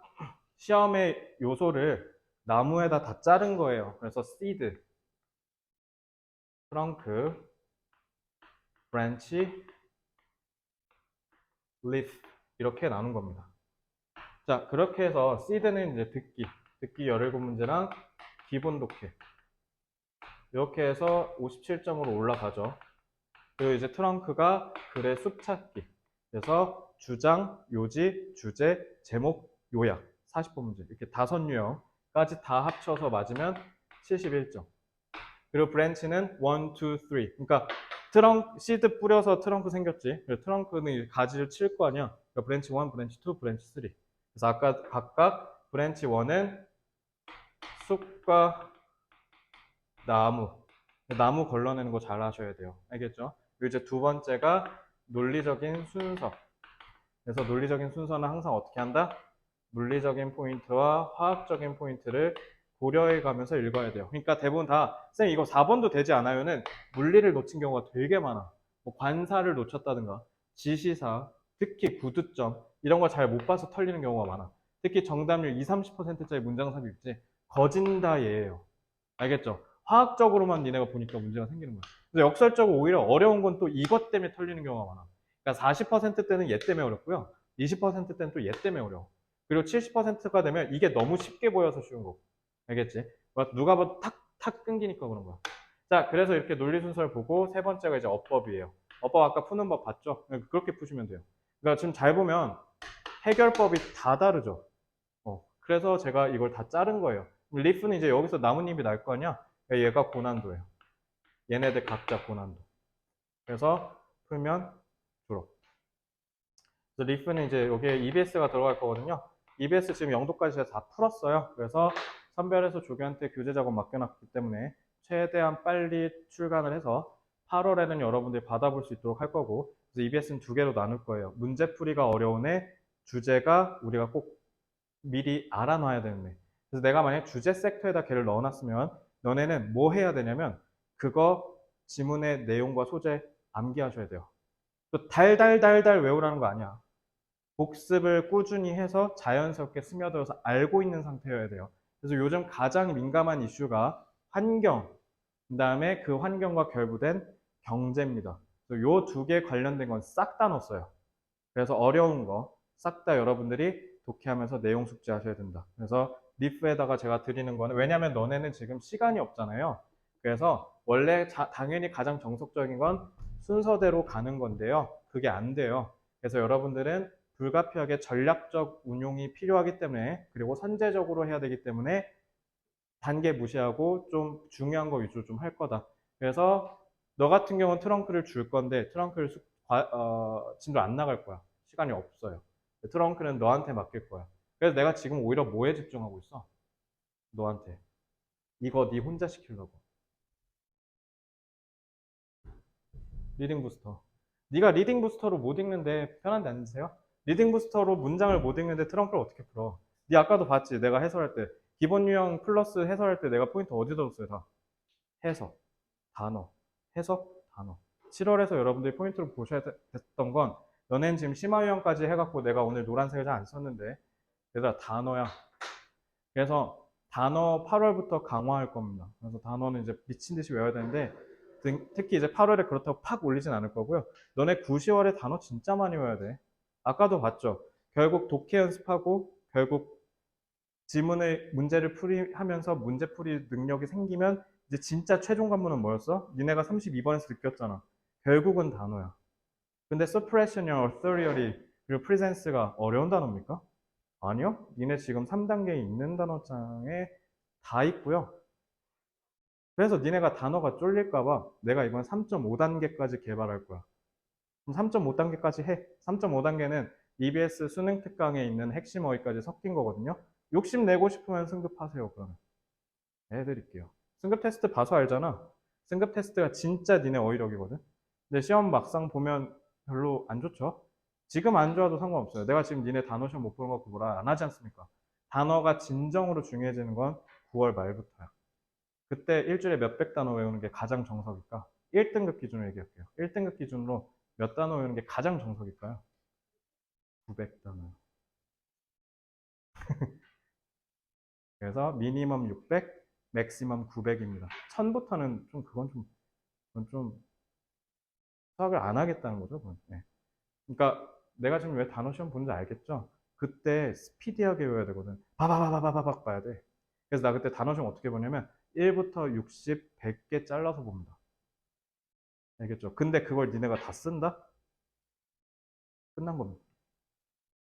시험의 요소를 나무에다 다 자른 거예요. 그래서 seed, trunk, branch, leaf 이렇게 나눈 겁니다. 자, 그렇게 해서 seed는 이제 듣기 17문제랑 기본 독해 이렇게 해서 57점으로 올라가죠. 그리고 이제 트렁크가 글의 숲 찾기. 그래서 주장, 요지, 주제, 제목, 요약 40번 문제 이렇게 5유형까지 다 합쳐서 맞으면 71점. 그리고 브랜치는 1, 2, 3. 그러니까 시드 뿌려서 트렁크 생겼지. 그래서 트렁크는 가지를 칠 거 아니야. 그러니까 브랜치 1, 브랜치 2, 브랜치 3. 그래서 아까 각각 브랜치 1은 숲과 나무 걸러내는 거 잘 하셔야 돼요. 알겠죠? 그리고 이제 두 번째가 논리적인 순서. 그래서 논리적인 순서는 항상 어떻게 한다? 물리적인 포인트와 화학적인 포인트를 고려해 가면서 읽어야 돼요. 그러니까 대부분 다, 쌤 이거 4번도 되지 않아요는 물리를 놓친 경우가 되게 많아. 뭐 관사를 놓쳤다든가, 지시사, 특히 구두점, 이런 거 잘 못 봐서 털리는 경우가 많아. 특히 정답률 20, 30%짜리 문장삽입 있지? 거진다 얘예요. 알겠죠? 화학적으로만 니네가 보니까 문제가 생기는 거야. 그래서 역설적으로 오히려 어려운 건 또 이것 때문에 털리는 경우가 많아. 그러니까 40%대는 얘 때문에 어렵고요. 20%대는 또 얘 때문에 어려워. 그리고 70%가 되면 이게 너무 쉽게 보여서 쉬운 거고. 알겠지? 누가 봐도 탁 끊기니까 그런 거야. 자, 그래서 이렇게 논리 순서를 보고 세 번째가 이제 어법이에요. 어법 아까 푸는 법 봤죠? 그렇게 푸시면 돼요. 그러니까 지금 잘 보면 해결법이 다 다르죠. 그래서 제가 이걸 다 자른 거예요. 리프는 이제 여기서 나뭇잎이 날 거 아니야? 얘가 고난도예요. 얘네들 각자 고난도. 그래서 풀면 졸업. 그래서 리프는 이제 여기에 EBS가 들어갈 거거든요. EBS 지금 0도까지 제가 다 풀었어요. 그래서 선별해서 조교한테 교재 작업 맡겨놨기 때문에 최대한 빨리 출간을 해서 8월에는 여러분들이 받아볼 수 있도록 할 거고, 그래서 EBS는 두 개로 나눌 거예요. 문제풀이가 어려운 애, 주제가 우리가 꼭 미리 알아놔야 되는 애. 그래서 내가 만약 주제 섹터에다 걔를 넣어놨으면 너네는 뭐 해야 되냐면 그거 지문의 내용과 소재 암기하셔야 돼요. 또 달달달달 외우라는 거 아니야. 복습을 꾸준히 해서 자연스럽게 스며들어서 알고 있는 상태여야 돼요. 그래서 요즘 가장 민감한 이슈가 환경, 그 다음에 그 환경과 결부된 경제입니다. 요 두 개 관련된 건 싹 다 넣었어요. 그래서 어려운 거 싹 다 여러분들이 독해하면서 내용 숙지하셔야 된다. 그래서 리프에다가 제가 드리는 거는, 왜냐면 너네는 지금 시간이 없잖아요. 그래서 원래 당연히 가장 정석적인 건 순서대로 가는 건데요. 그게 안 돼요. 그래서 여러분들은 불가피하게 전략적 운용이 필요하기 때문에, 그리고 선제적으로 해야 되기 때문에 단계 무시하고 좀 중요한 거 위주로 좀 할 거다. 그래서 너 같은 경우는 트렁크를 줄 건데 트렁크를 진도 안 나갈 거야. 시간이 없어요. 트렁크는 너한테 맡길 거야. 그래서 내가 지금 오히려 뭐에 집중하고 있어? 너한테. 이거 네 혼자 시키려고. 리딩 부스터. 네가 리딩 부스터로 못 읽는데 편한데 안 드세요? 리딩 부스터로 문장을 못 읽는데 트렁크를 어떻게 풀어? 네 아까도 봤지? 내가 해설할 때. 기본 유형 플러스 해설할 때 내가 포인트 어디다 뒀어요? 다. 해석, 단어, 해석, 단어. 7월에서 여러분들이 포인트로 보셔야 됐던 건, 너넨 지금 심화 유형까지 해갖고 내가 오늘 노란색을 잘 안 썼는데 얘들아 단어야. 그래서 단어 8월부터 강화할 겁니다. 그래서 단어는 이제 미친 듯이 외워야 되는데 특히 이제 8월에 그렇다고 팍 올리진 않을 거고요. 너네 9, 10월에 단어 진짜 많이 외워야 돼. 아까도 봤죠. 결국 독해 연습하고 결국 지문의 문제를 하면서 문제풀이 능력이 생기면 이제 진짜 최종 관문은 뭐였어? 니네가 32번에서 느꼈잖아. 결국은 단어야. 근데 suppression이랑 authorially 그리고 presence가 어려운 단어입니까? 아니요. 니네 지금 3단계에 있는 단어장에 다 있고요. 그래서 니네가 단어가 쫄릴까봐 내가 이번 3.5단계까지 개발할 거야. 그럼 3.5단계까지 해. 3.5단계는 EBS 수능 특강에 있는 핵심 어휘까지 섞인 거거든요. 욕심 내고 싶으면 승급하세요, 그러면. 해드릴게요. 승급 테스트 봐서 알잖아. 승급 테스트가 진짜 니네 어휘력이거든. 근데 시험 막상 보면 별로 안 좋죠. 지금 안 좋아도 상관없어요. 내가 지금 니네 단어 시험 못 보는 거 뭐라 안 하지 않습니까? 단어가 진정으로 중요해지는 건 9월 말부터야. 그때 일주일에 몇백 단어 외우는 게 가장 정석일까? 1등급 기준으로 얘기할게요. 1등급 기준으로 몇 단어 외우는 게 가장 정석일까요? 900단어. 그래서 미니멈 600, 맥시멈 900입니다. 1000부터는 좀 그건 좀 수학을 안 하겠다는 거죠. 그건. 네. 그러니까 내가 지금 왜 단어 시험 보는지 알겠죠? 그때 스피디하게 외워야 되거든. 바바바바바박 봐야 돼. 그래서 나 그때 단어 시험 어떻게 보냐면 1부터 60, 100개 잘라서 봅니다. 알겠죠? 근데 그걸 니네가 다 쓴다? 끝난 겁니다.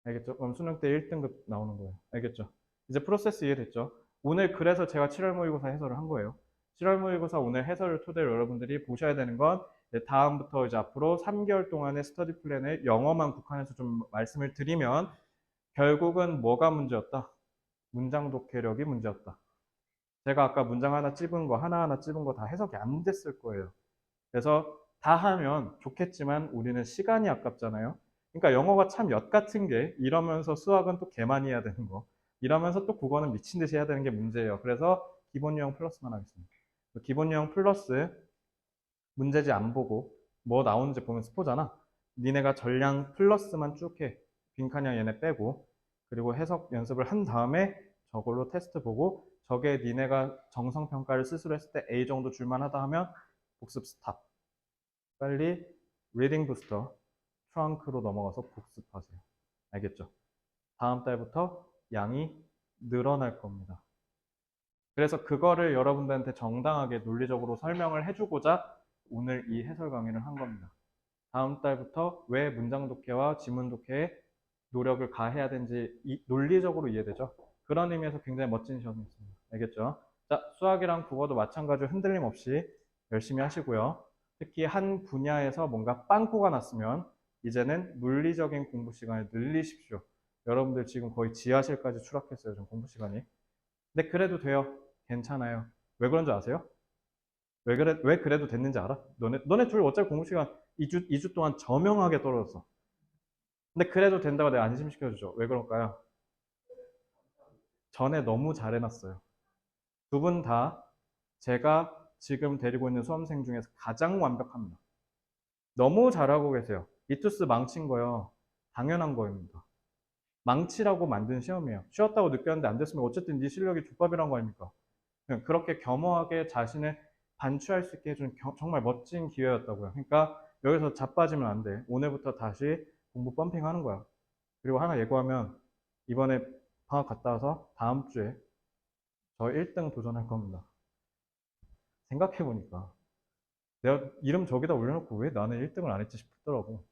알겠죠? 그럼 수능 때 1등급 나오는 거예요. 알겠죠? 이제 프로세스 이해됐죠? 오늘 그래서 제가 7월 모의고사 해설을 한 거예요. 7월 모의고사 오늘 해설을 토대로 여러분들이 보셔야 되는 건 이제 다음부터 이제 앞으로 3개월 동안의 스터디 플랜을 영어만 국한해서 좀 말씀을 드리면 결국은 뭐가 문제였다? 문장 독해력이 문제였다. 제가 아까 문장 하나 찝은 거 하나하나 찝은 거 다 해석이 안 됐을 거예요. 그래서 다 하면 좋겠지만 우리는 시간이 아깝잖아요. 그러니까 영어가 참 엿 같은 게 이러면서 수학은 또 개많이 해야 되는 거. 이러면서 또 국어는 미친 듯이 해야 되는 게 문제예요. 그래서 기본 유형 플러스만 하겠습니다. 기본 유형 플러스 문제지 안 보고 뭐 나오는지 보면 스포잖아. 니네가 전량 플러스만 쭉 해. 빈칸이랑 얘네 빼고 그리고 해석 연습을 한 다음에 저걸로 테스트 보고 저게 니네가 정성평가를 스스로 했을 때 A 정도 줄만하다 하면 복습 스탑. 빨리 리딩 부스터 트렁크로 넘어가서 복습하세요. 알겠죠? 다음 달부터 양이 늘어날 겁니다. 그래서 그거를 여러분들한테 정당하게 논리적으로 설명을 해주고자 오늘 이 해설 강의를 한 겁니다. 다음 달부터 왜 문장 독해와 지문 독해에 노력을 가해야 되는지 논리적으로 이해되죠? 그런 의미에서 굉장히 멋진 시험이었습니다. 알겠죠? 자, 수학이랑 국어도 마찬가지로 흔들림 없이 열심히 하시고요. 특히 한 분야에서 뭔가 빵꾸가 났으면 이제는 물리적인 공부 시간을 늘리십시오. 여러분들 지금 거의 지하실까지 추락했어요. 좀 공부 시간이. 근데 그래도 돼요. 괜찮아요. 왜 그런 줄 아세요? 왜 그래도 됐는지 알아? 너네 둘 어차피 공부 시간 2주 동안 저명하게 떨어졌어. 근데 그래도 된다고 내가 안심시켜주죠. 왜 그럴까요? 전에 너무 잘해놨어요. 두 분 다 제가 지금 데리고 있는 수험생 중에서 가장 완벽합니다. 너무 잘하고 계세요. 이투스 망친 거요. 당연한 거입니다. 망치라고 만든 시험이에요. 쉬었다고 느꼈는데 안 됐으면 어쨌든 네 실력이 족밥이란 거 아닙니까? 그렇게 겸허하게 자신을 반추할 수 있게 해준 정말 멋진 기회였다고요. 그러니까 여기서 자빠지면 안 돼. 오늘부터 다시 공부 펌핑 하는 거야. 그리고 하나 예고하면 이번에 방학 갔다 와서 다음 주에 저 1등 도전할 겁니다. 생각해보니까 내가 이름 저기다 올려놓고 왜 나는 1등을 안 했지 싶더라고.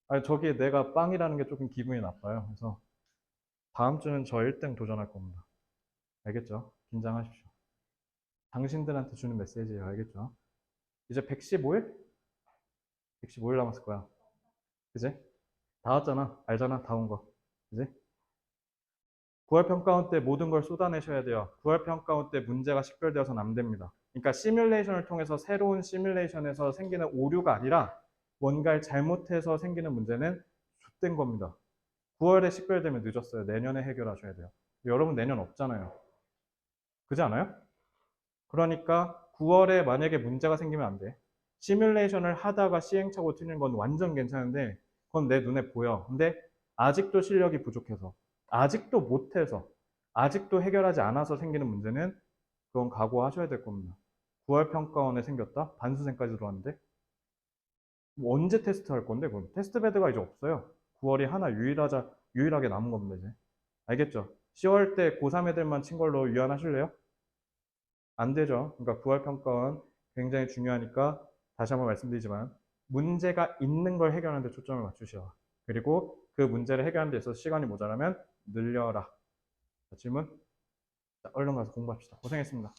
아니 저기에 내가 빵이라는 게 조금 기분이 나빠요. 그래서 다음 주는 저 1등 도전할 겁니다. 알겠죠? 긴장하십시오. 당신들한테 주는 메시지예요. 알겠죠? 이제 115일? 115일 남았을 거야. 그지? 다 왔잖아. 알잖아. 다 온 거. 그지? 9월 평가원 때 모든 걸 쏟아내셔야 돼요. 9월 평가원 때 문제가 식별되어서는 안 됩니다. 그러니까 시뮬레이션을 통해서 새로운 시뮬레이션에서 생기는 오류가 아니라 뭔가를 잘못해서 생기는 문제는 좆된 겁니다. 9월에 식별되면 늦었어요. 내년에 해결하셔야 돼요. 여러분 내년 없잖아요. 그지 않아요? 그러니까 9월에 만약에 문제가 생기면 안 돼. 시뮬레이션을 하다가 시행착오 틀린 건 완전 괜찮은데 그건 내 눈에 보여. 근데 아직도 실력이 부족해서 아직도 못해서 아직도 해결하지 않아서 생기는 문제는 그건 각오하셔야 될 겁니다. 9월 평가원에 생겼다? 반수생까지 들어왔는데 뭐 언제 테스트 할 건데 그건 테스트 배드가 이제 없어요. 9월이 하나 유일하게 남은 겁니다 이제. 알겠죠? 10월 때 고3 애들만 친 걸로 유한하실래요? 안 되죠. 그러니까 9월 평가원 굉장히 중요하니까 다시 한번 말씀드리지만 문제가 있는 걸 해결하는 데 초점을 맞추셔. 그리고 그 문제를 해결하는 데 있어서 시간이 모자라면 늘려라. 자, 질문? 자, 얼른 가서 공부합시다. 고생했습니다.